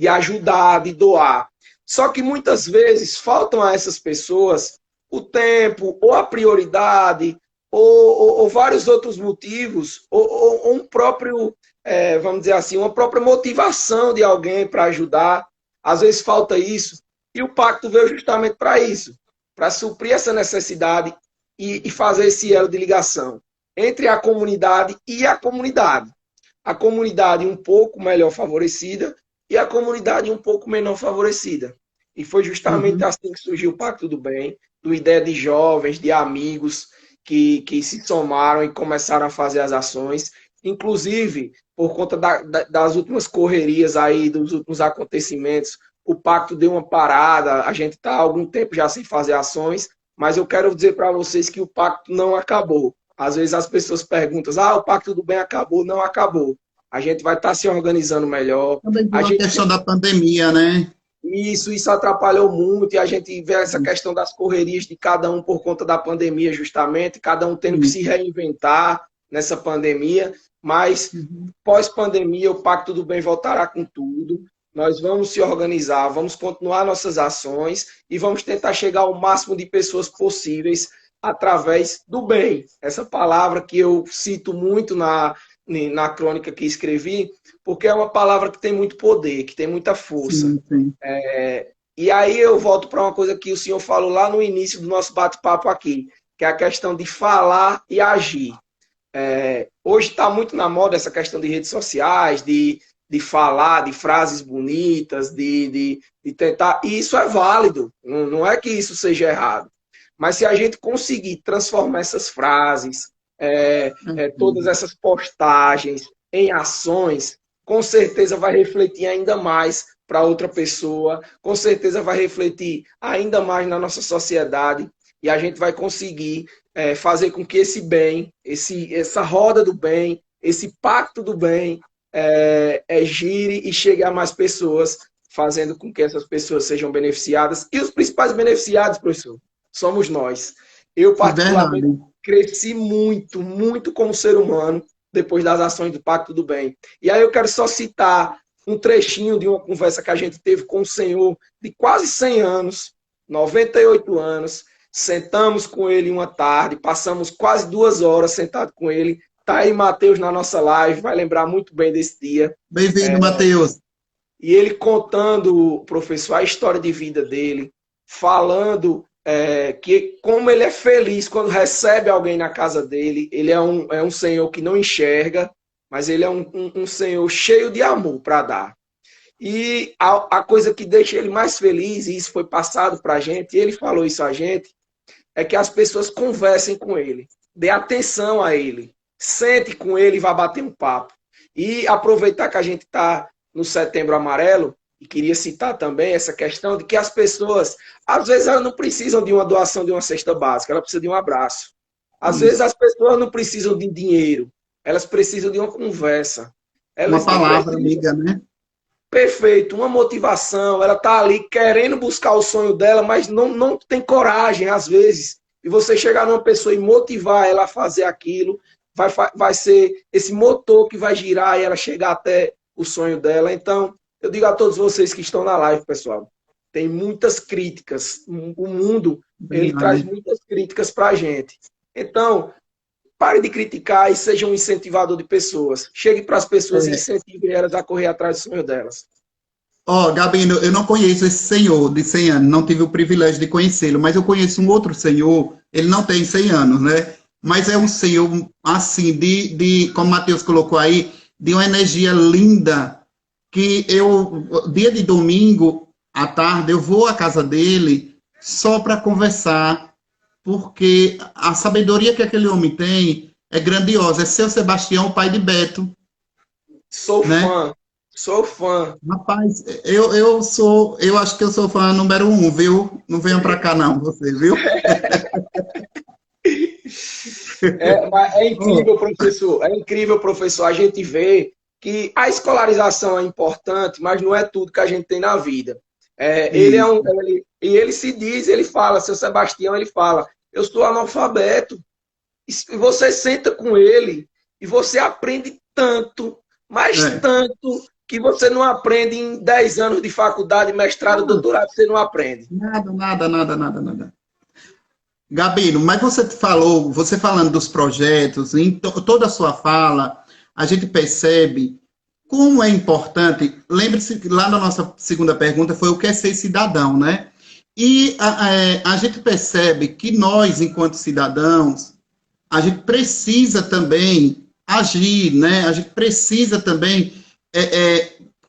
[SPEAKER 2] ajudar, de doar. Só que muitas vezes faltam a essas pessoas o tempo, ou a prioridade, ou vários outros motivos, ou um próprio, vamos dizer assim, uma própria motivação de alguém para ajudar. Às vezes falta isso. E o Pacto veio justamente para isso, para suprir essa necessidade e fazer esse elo de ligação entre a comunidade e a comunidade. A comunidade um pouco melhor favorecida e a comunidade um pouco menor favorecida. E foi justamente assim que surgiu o Pacto do Bem, do ideia de jovens, de amigos que se somaram e começaram a fazer as ações. Inclusive, por conta das últimas correrias aí, dos últimos acontecimentos, o Pacto deu uma parada, a gente está há algum tempo já sem fazer ações, mas eu quero dizer para vocês que o Pacto não acabou. Às vezes as pessoas perguntam, o Pacto do Bem acabou. Não acabou. A gente vai estar se organizando melhor.
[SPEAKER 1] A questão da pandemia, né?
[SPEAKER 2] Isso atrapalhou muito, e a gente vê essa questão das correrias de cada um por conta da pandemia, justamente, cada um tendo que se reinventar nessa pandemia, mas pós-pandemia o Pacto do Bem voltará com tudo. Nós vamos se organizar, vamos continuar nossas ações e vamos tentar chegar ao máximo de pessoas possíveis através do bem. Essa palavra que eu cito muito na crônica que escrevi, porque é uma palavra que tem muito poder, que tem muita força.
[SPEAKER 1] Sim.
[SPEAKER 2] E aí eu volto para uma coisa que o senhor falou lá no início do nosso bate-papo aqui, que é a questão de falar e agir. Hoje está muito na moda essa questão de redes sociais, de falar, de frases bonitas, de tentar... E isso é válido, não é que isso seja errado. Mas se a gente conseguir transformar essas frases, todas essas postagens em ações, com certeza vai refletir ainda mais para outra pessoa, com certeza vai refletir ainda mais na nossa sociedade, e a gente vai conseguir fazer com que esse bem, essa roda do bem, esse pacto do bem, gire e chegue a mais pessoas, fazendo com que essas pessoas sejam beneficiadas. E os principais beneficiados, professor, somos nós. Eu, particularmente, cresci muito, muito como ser humano depois das ações do Pacto do Bem. E aí eu quero só citar um trechinho de uma conversa que a gente teve com um senhor de quase 100 anos, 98 anos. Sentamos com ele uma tarde, passamos quase 2 horas sentado com ele. Está aí Matheus na nossa live, vai lembrar muito bem desse dia.
[SPEAKER 1] Bem-vindo, Matheus.
[SPEAKER 2] E ele contando, professor, a história de vida dele, falando que como ele é feliz quando recebe alguém na casa dele. Ele é um senhor que não enxerga, mas ele é um senhor cheio de amor para dar. E a coisa que deixa ele mais feliz, e isso foi passado para a gente, e ele falou isso a gente, é que as pessoas conversem com ele, dê atenção a ele, sente com ele e vá bater um papo. E aproveitar que a gente está no Setembro Amarelo, e queria citar também essa questão de que as pessoas, às vezes, elas não precisam de uma doação de uma cesta básica, ela precisa de um abraço. Às vezes, as pessoas não precisam de dinheiro, elas precisam de uma conversa.
[SPEAKER 1] Uma palavra amiga, né?
[SPEAKER 2] Perfeito, uma motivação, ela está ali querendo buscar o sonho dela, mas não tem coragem, às vezes. E você chegar numa pessoa e motivar ela a fazer aquilo, vai ser esse motor que vai girar e ela chegar até o sonho dela. Então, eu digo a todos vocês que estão na live, pessoal, tem muitas críticas. O mundo, ele traz muitas críticas para a gente. Então, pare de criticar e seja um incentivador de pessoas. Chegue para as pessoas e
[SPEAKER 1] É.
[SPEAKER 2] incentive elas a correr atrás do sonho delas.
[SPEAKER 1] Ó, Gabino, eu não conheço esse senhor de 100 anos, não tive o privilégio de conhecê-lo, mas eu conheço um outro senhor, ele não tem 100 anos, né? Mas é um senhor, assim, como o Matheus colocou aí, de uma energia linda, que dia de domingo, à tarde, eu vou à casa dele só para conversar, porque a sabedoria que aquele homem tem é grandiosa. É seu Sebastião, o pai de Beto,
[SPEAKER 2] Sou
[SPEAKER 1] né?
[SPEAKER 2] fã, sou fã.
[SPEAKER 1] Rapaz, eu acho que eu sou fã número um, viu? Não venham para cá não, você, viu?
[SPEAKER 2] Mas é
[SPEAKER 1] Oh,
[SPEAKER 2] incrível, professor. É incrível, professor. A gente vê que a escolarização é importante, mas não é tudo que a gente tem na vida.
[SPEAKER 1] isso.
[SPEAKER 2] E ele se diz, ele fala, seu Sebastião, ele fala, eu sou analfabeto. E você senta com ele e você aprende tanto, mas
[SPEAKER 1] É.
[SPEAKER 2] tanto, que você não aprende em 10 anos de faculdade, mestrado, doutorado, você não aprende.
[SPEAKER 1] Nada, nada, nada, nada, nada. Gabino, mas você falando dos projetos, toda a sua fala, a gente percebe como é importante. Lembre-se que lá na nossa segunda pergunta foi o que é ser cidadão, né? E a gente percebe que nós, enquanto cidadãos, a gente precisa também agir, né? A gente precisa também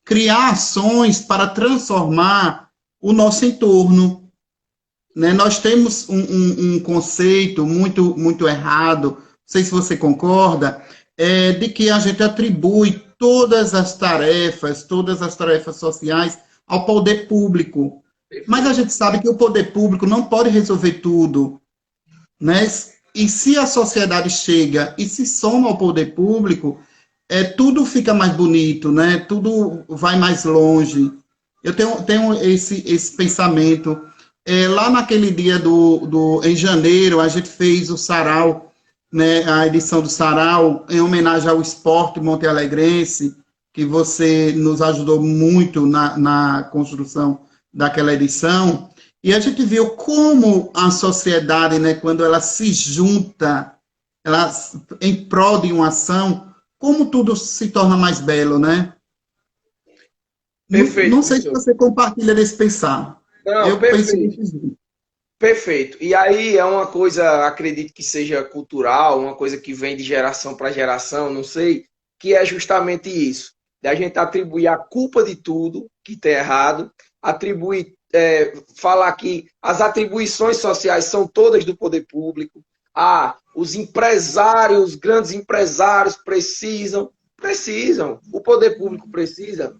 [SPEAKER 1] criar ações para transformar o nosso entorno, né? Nós temos um conceito muito errado, não sei se você concorda, de que a gente atribui todas as tarefas sociais ao poder público. Mas a
[SPEAKER 2] Perfeito.
[SPEAKER 1] gente sabe que o poder público não pode resolver tudo, né? E se a sociedade chega e se soma ao poder público, tudo fica mais bonito, né? Tudo vai mais longe. Eu tenho esse pensamento. Lá naquele dia em janeiro, a gente fez o sarau, né? A edição do sarau em homenagem ao esporte montealegrense, que você nos ajudou muito na construção daquela edição. E a gente viu como a sociedade, né, quando ela se junta, ela, em prol de uma ação, como tudo se torna mais belo, né? Não,
[SPEAKER 2] Perfeito,
[SPEAKER 1] não sei se
[SPEAKER 2] professor.
[SPEAKER 1] você compartilha desse pensar.
[SPEAKER 2] Não,
[SPEAKER 1] Eu penso
[SPEAKER 2] perfeito.
[SPEAKER 1] muito assim.
[SPEAKER 2] Perfeito. E aí é uma coisa, acredito que seja cultural, uma coisa que vem de geração para geração, não sei, que é justamente isso. Da gente atribuir a culpa de tudo que está errado, atribuir, falar que as atribuições sociais são todas do poder público. Ah, os empresários, os grandes empresários precisam. O poder público precisa.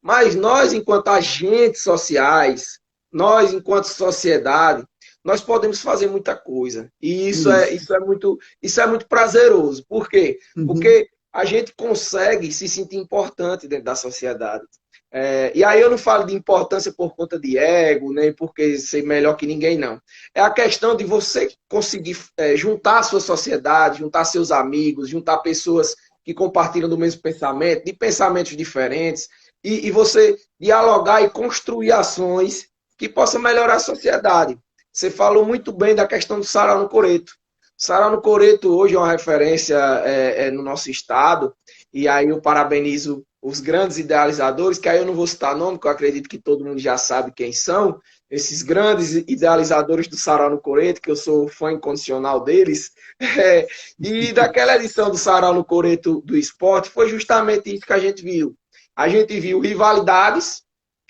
[SPEAKER 2] Mas nós, enquanto agentes sociais, nós, enquanto sociedade, nós podemos fazer muita coisa. E
[SPEAKER 1] Isso.
[SPEAKER 2] isso é muito prazeroso. Por quê?
[SPEAKER 1] Uhum.
[SPEAKER 2] Porque a gente consegue se sentir importante dentro da sociedade. E aí eu não falo de importância por conta de ego, nem porque ser melhor que ninguém, não. É a questão de você conseguir juntar a sua sociedade, juntar seus amigos, juntar pessoas que compartilham do mesmo pensamento, de pensamentos diferentes, e você dialogar e construir ações que possa melhorar a sociedade. Você falou muito bem da questão do Sarau no Coreto. Sarau no Coreto hoje é uma referência no nosso estado, e aí eu parabenizo os grandes idealizadores, que aí eu não vou citar nome, porque eu acredito que todo mundo já sabe quem são, esses grandes idealizadores do Sarau no Coreto, que eu sou fã incondicional deles. E daquela edição do Sarau no Coreto do esporte, foi justamente isso que a gente viu. A gente viu rivalidades,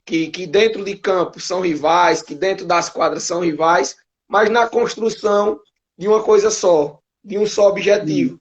[SPEAKER 2] que dentro de campo são rivais, que dentro das quadras são rivais, mas na construção de uma coisa só, de um só objetivo.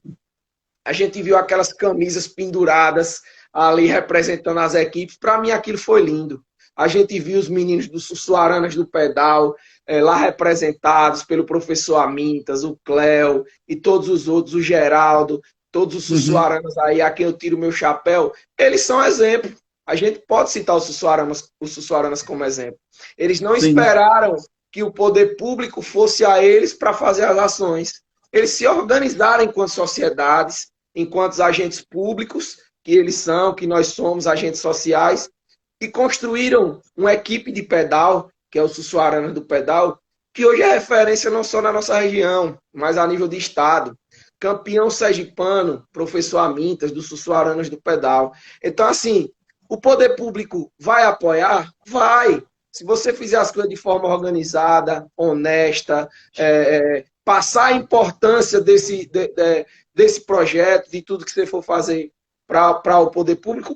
[SPEAKER 2] A gente viu aquelas camisas penduradas ali representando as equipes. Para mim, aquilo foi lindo. A gente viu os meninos do Sussuaranas do Pedal lá representados pelo professor Amintas, o Cléo e todos os outros, o Geraldo, todos os
[SPEAKER 1] Uhum.
[SPEAKER 2] Sussuaranas aí, a quem eu tiro meu chapéu. Eles são exemplo. A gente pode citar os Sussuaranas como exemplo. Eles não
[SPEAKER 1] Sim.
[SPEAKER 2] esperaram que o poder público fosse a eles para fazer as ações. Eles se organizaram enquanto sociedades, enquanto agentes públicos, que eles são, que nós somos agentes sociais, e construíram uma equipe de pedal, que é o Sussuarana do Pedal, que hoje é referência não só na nossa região, mas a nível de estado. campeão sergipano, professor Amintas, do Sussuaranas do Pedal. Então, assim, o poder público vai apoiar? Vai. Se você fizer as coisas de forma organizada, honesta, passar a importância desse projeto, de tudo que você for fazer para o poder público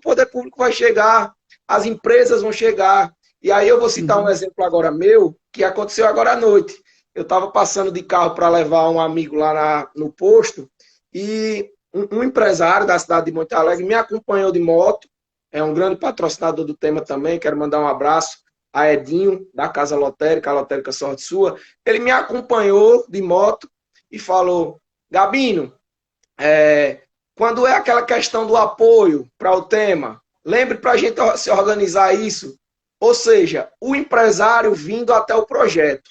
[SPEAKER 2] vai chegar, as empresas vão chegar. E aí eu vou citar um exemplo agora meu, que aconteceu agora à noite. Eu estava passando de carro para levar um amigo lá no posto, e um empresário da cidade de Monte Alegre me acompanhou de moto, é um grande patrocinador do tema também, quero mandar um abraço a Edinho, da Casa Lotérica, a Lotérica Sorte Sua. Ele me acompanhou de moto e falou: Gabino, quando é aquela questão do apoio para o tema, lembre para a gente se organizar isso. Ou seja, o empresário vindo até o projeto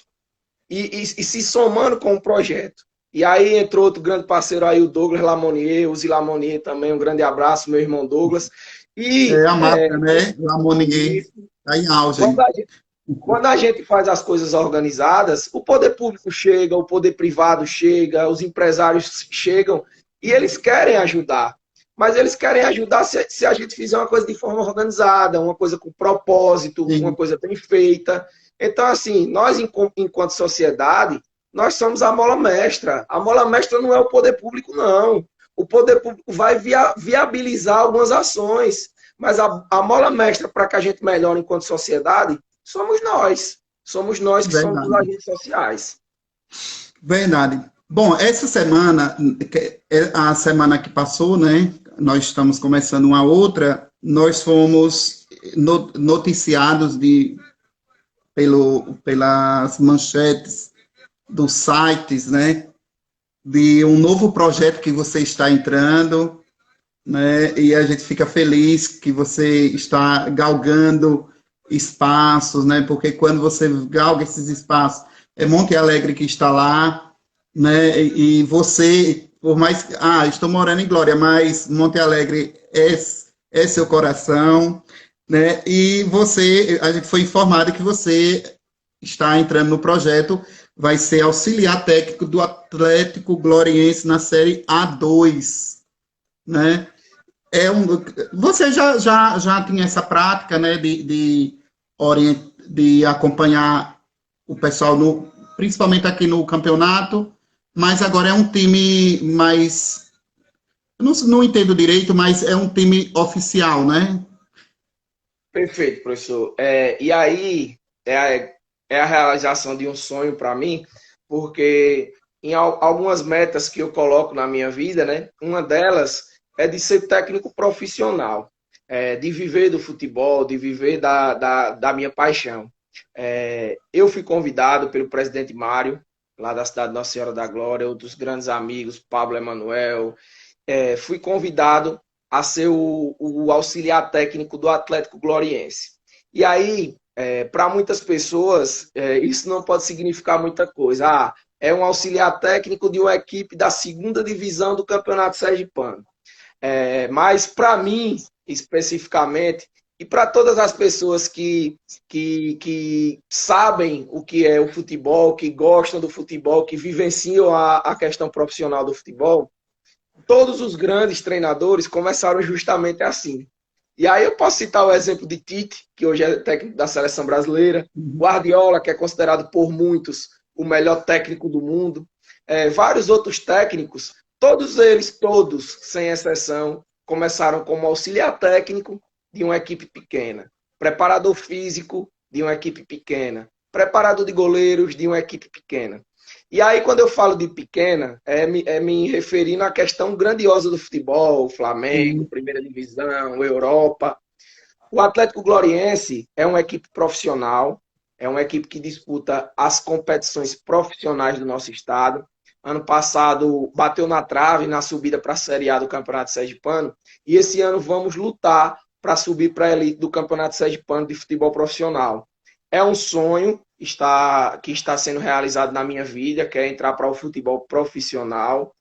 [SPEAKER 2] e se somando com o projeto. E aí entrou outro grande parceiro aí, o Douglas Lamonier, o Zi Lamonier também, um grande abraço, meu irmão Douglas. E,
[SPEAKER 1] a marca, né? Lamonier está em auge.
[SPEAKER 2] Quando a gente faz as coisas organizadas, o poder público chega, o poder privado chega, os empresários chegam e eles querem ajudar. Mas eles querem ajudar se a gente fizer uma coisa de forma organizada, uma coisa com propósito,
[SPEAKER 1] Sim.
[SPEAKER 2] uma coisa bem feita. Então, assim, nós, enquanto sociedade, nós somos a mola mestra. A mola mestra não é o poder público, não. O poder público vai viabilizar algumas ações, mas a mola mestra para que a gente melhore enquanto sociedade somos nós. Somos nós que somos os agentes sociais.
[SPEAKER 1] Verdade. Bom, essa semana, a semana que passou, né? Nós estamos começando uma outra. Nós fomos noticiados pelas manchetes dos sites, né? De um novo projeto que você está entrando, né? E a gente fica feliz que você está galgando espaços, né? Porque quando você galga esses espaços, é Monte Alegre que está lá, né? E você, por mais estou morando em Glória, mas Monte Alegre é seu coração, né? E a gente foi informado que você está entrando no projeto, vai ser auxiliar técnico do Atlético Gloriense na série A2, né? Você já tinha essa prática, né, de acompanhar o pessoal, principalmente aqui no campeonato, mas agora é um time mais... Não entendo direito, mas é um time oficial, né?
[SPEAKER 2] Perfeito, professor. E aí é a realização de um sonho para mim, porque em algumas metas que eu coloco na minha vida, né, uma delas é de ser técnico profissional, de viver do futebol, de viver da minha paixão. Eu fui convidado pelo presidente Mário, lá da cidade de Nossa Senhora da Glória, outros grandes amigos, Pablo Emanuel, fui convidado a ser o auxiliar técnico do Atlético Gloriense. E aí, para muitas pessoas, isso não pode significar muita coisa. É um auxiliar técnico de uma equipe da segunda divisão do Campeonato Sergipano. Mas, para mim, especificamente, e para todas as pessoas que sabem o que é o futebol, que gostam do futebol, que vivenciam a questão profissional do futebol, todos os grandes treinadores começaram justamente assim. E aí eu posso citar o exemplo de Tite, que hoje é técnico da seleção brasileira, Guardiola, que é considerado por muitos o melhor técnico do mundo, vários outros técnicos, todos eles, sem exceção, começaram como auxiliar técnico de uma equipe pequena, preparador físico de uma equipe pequena, preparador de goleiros de uma equipe pequena. E aí, quando eu falo de pequena, me referindo à questão grandiosa do futebol, Flamengo, Primeira Divisão, Europa. O Atlético Gloriense é uma equipe profissional, é uma equipe que disputa as competições profissionais do nosso estado. Ano passado, bateu na trave na subida para a Série A do Campeonato Sergipano, e esse ano vamos lutar para subir para a elite do Campeonato Sergipano de futebol profissional. É um sonho que está sendo realizado na minha vida, que é entrar para o futebol profissional.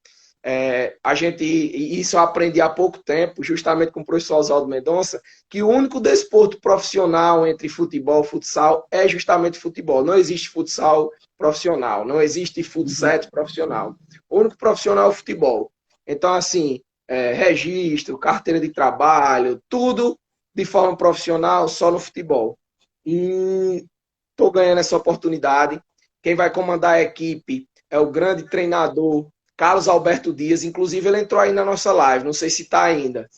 [SPEAKER 2] Isso eu aprendi há pouco tempo, justamente com o professor Oswaldo Mendonça, que o único desporto profissional entre futebol e futsal é justamente futebol. Não existe futsal profissional. Não existe futsal profissional. O único profissional é o futebol. Então, assim, registro, carteira de trabalho, tudo de forma profissional, só no futebol. E estou ganhando essa oportunidade. Quem vai comandar a equipe é o grande treinador Carlos Alberto Dias. Inclusive, ele entrou aí na nossa live, não sei se está ainda.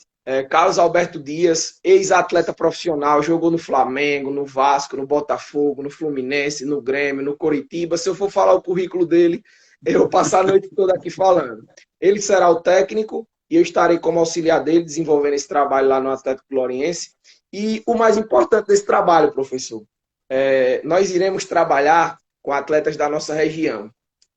[SPEAKER 2] Carlos Alberto Dias, ex-atleta profissional, jogou no Flamengo, no Vasco, no Botafogo, no Fluminense, no Grêmio, no Coritiba. Se eu for falar o currículo dele, eu vou passar a noite toda aqui falando. Ele será o técnico e eu estarei como auxiliar dele, desenvolvendo esse trabalho lá no Atlético Gloriense. E o mais importante desse trabalho, professor, nós iremos trabalhar com atletas da nossa região,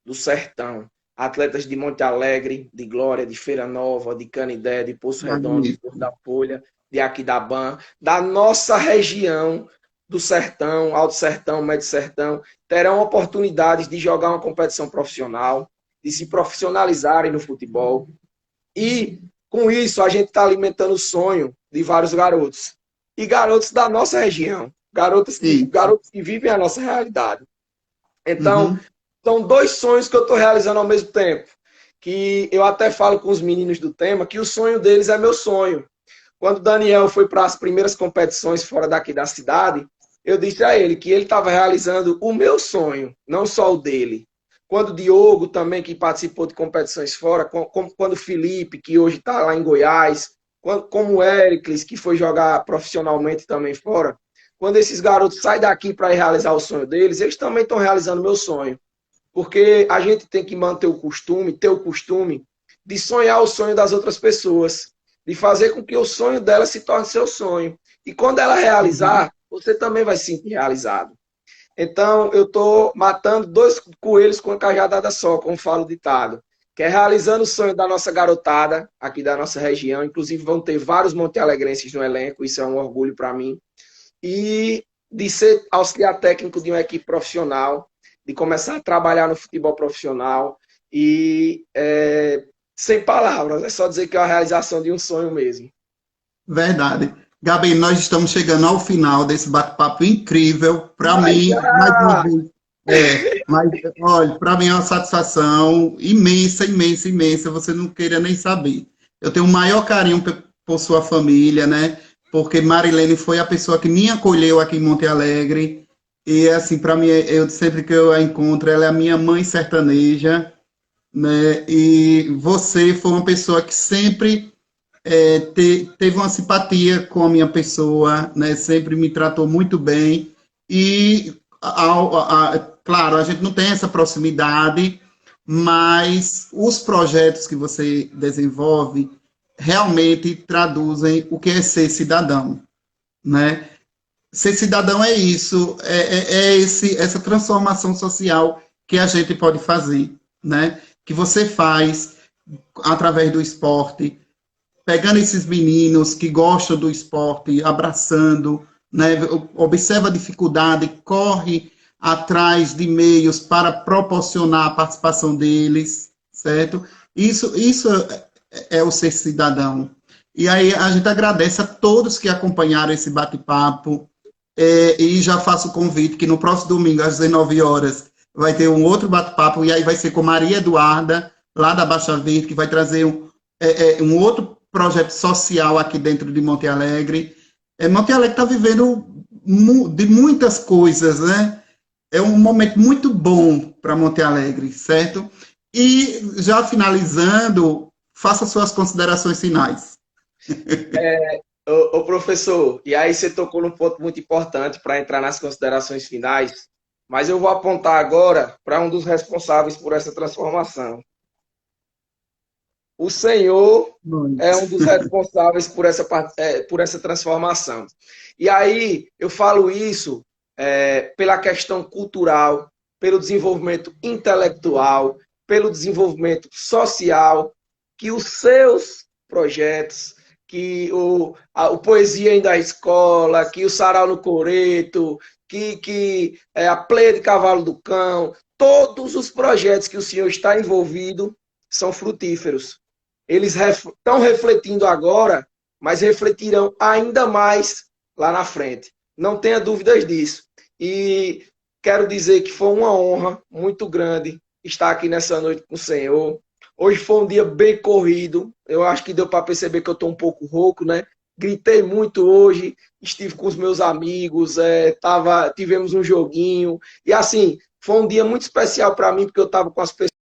[SPEAKER 2] do Sertão, atletas de Monte Alegre, de Glória, de Feira Nova, de Canidé, de Poço Redondo, de Porto da Folha, de Aquidauã, da nossa região, do Sertão, Alto Sertão, Médio Sertão, terão oportunidades de jogar uma competição profissional, de se profissionalizarem no futebol. E, com isso, a gente está alimentando o sonho de vários garotos. E garotos da nossa região. Garotos que vivem a nossa realidade. Então, são 2 sonhos que eu estou realizando ao mesmo tempo. Que eu até falo com os meninos do tema que o sonho deles é meu sonho. Quando o Daniel foi para as primeiras competições fora daqui da cidade, eu disse a ele que ele estava realizando o meu sonho, não só o dele. Quando o Diogo também, que participou de competições fora, quando o Felipe, que hoje está lá em Goiás, como o Éricles, que foi jogar profissionalmente também fora, quando esses garotos saem daqui para realizar o sonho deles, eles também estão realizando o meu sonho. Porque a gente tem que manter ter o costume de sonhar o sonho das outras pessoas, de fazer com que o sonho dela se torne seu sonho. E quando ela realizar, você também vai se sentir realizado. Então, eu estou matando 2 coelhos com uma cajadada só, como fala o ditado, que é realizando o sonho da nossa garotada, aqui da nossa região. Inclusive, vão ter vários montealegrenses no elenco, isso é um orgulho para mim. E de ser auxiliar técnico de uma equipe profissional, de começar a trabalhar no futebol profissional. E, sem palavras, é só dizer que é a realização de um sonho mesmo.
[SPEAKER 1] Verdade. Gabi, nós estamos chegando ao final desse bate-papo incrível. Para mim, mais uma vez, mas olha, para mim é uma satisfação imensa, imensa, imensa. Você não queira nem saber. Eu tenho o maior carinho por sua família, né? Porque Marilene foi a pessoa que me acolheu aqui em Monte Alegre. E assim, para mim, sempre que eu a encontro, ela é a minha mãe sertaneja, né? E você foi uma pessoa que sempre teve uma simpatia com a minha pessoa, né? Sempre me tratou muito bem e, claro, a gente não tem essa proximidade, mas os projetos que você desenvolve realmente traduzem o que é ser cidadão, né? Ser cidadão é isso, essa transformação social que a gente pode fazer, né? Que você faz através do esporte, pegando esses meninos que gostam do esporte, abraçando, né? Observa a dificuldade, corre atrás de meios para proporcionar a participação deles, certo? Isso é o ser cidadão. E aí a gente agradece a todos que acompanharam esse bate-papo, e já faço o convite que no próximo domingo, às 19 horas, vai ter um outro bate-papo, e aí vai ser com Maria Eduarda, lá da Baixa Verde, que vai trazer um outro projeto social aqui dentro de Monte Alegre. Monte Alegre está vivendo de muitas coisas, né? É um momento muito bom para Monte Alegre, certo? E já finalizando, faça suas considerações finais.
[SPEAKER 2] Ô, professor, e aí você tocou num ponto muito importante para entrar nas considerações finais, mas eu vou apontar agora para um dos responsáveis por essa transformação. O Senhor é um dos responsáveis por essa transformação. E aí eu falo isso pela questão cultural, pelo desenvolvimento intelectual, pelo desenvolvimento social, que os seus projetos, que o Poesia ainda da Escola, que o Sarau no Coreto, que a Pleia de Cavalo do Cão, todos os projetos que o senhor está envolvido são frutíferos. Eles estão refletindo agora, mas refletirão ainda mais lá na frente. Não tenha dúvidas disso. E quero dizer que foi uma honra muito grande estar aqui nessa noite com o Senhor. Hoje foi um dia bem corrido. Eu acho que deu para perceber que eu estou um pouco rouco, né? Gritei muito hoje, estive com os meus amigos, tivemos um joguinho. E assim, foi um dia muito especial para mim, porque eu estava com as pessoas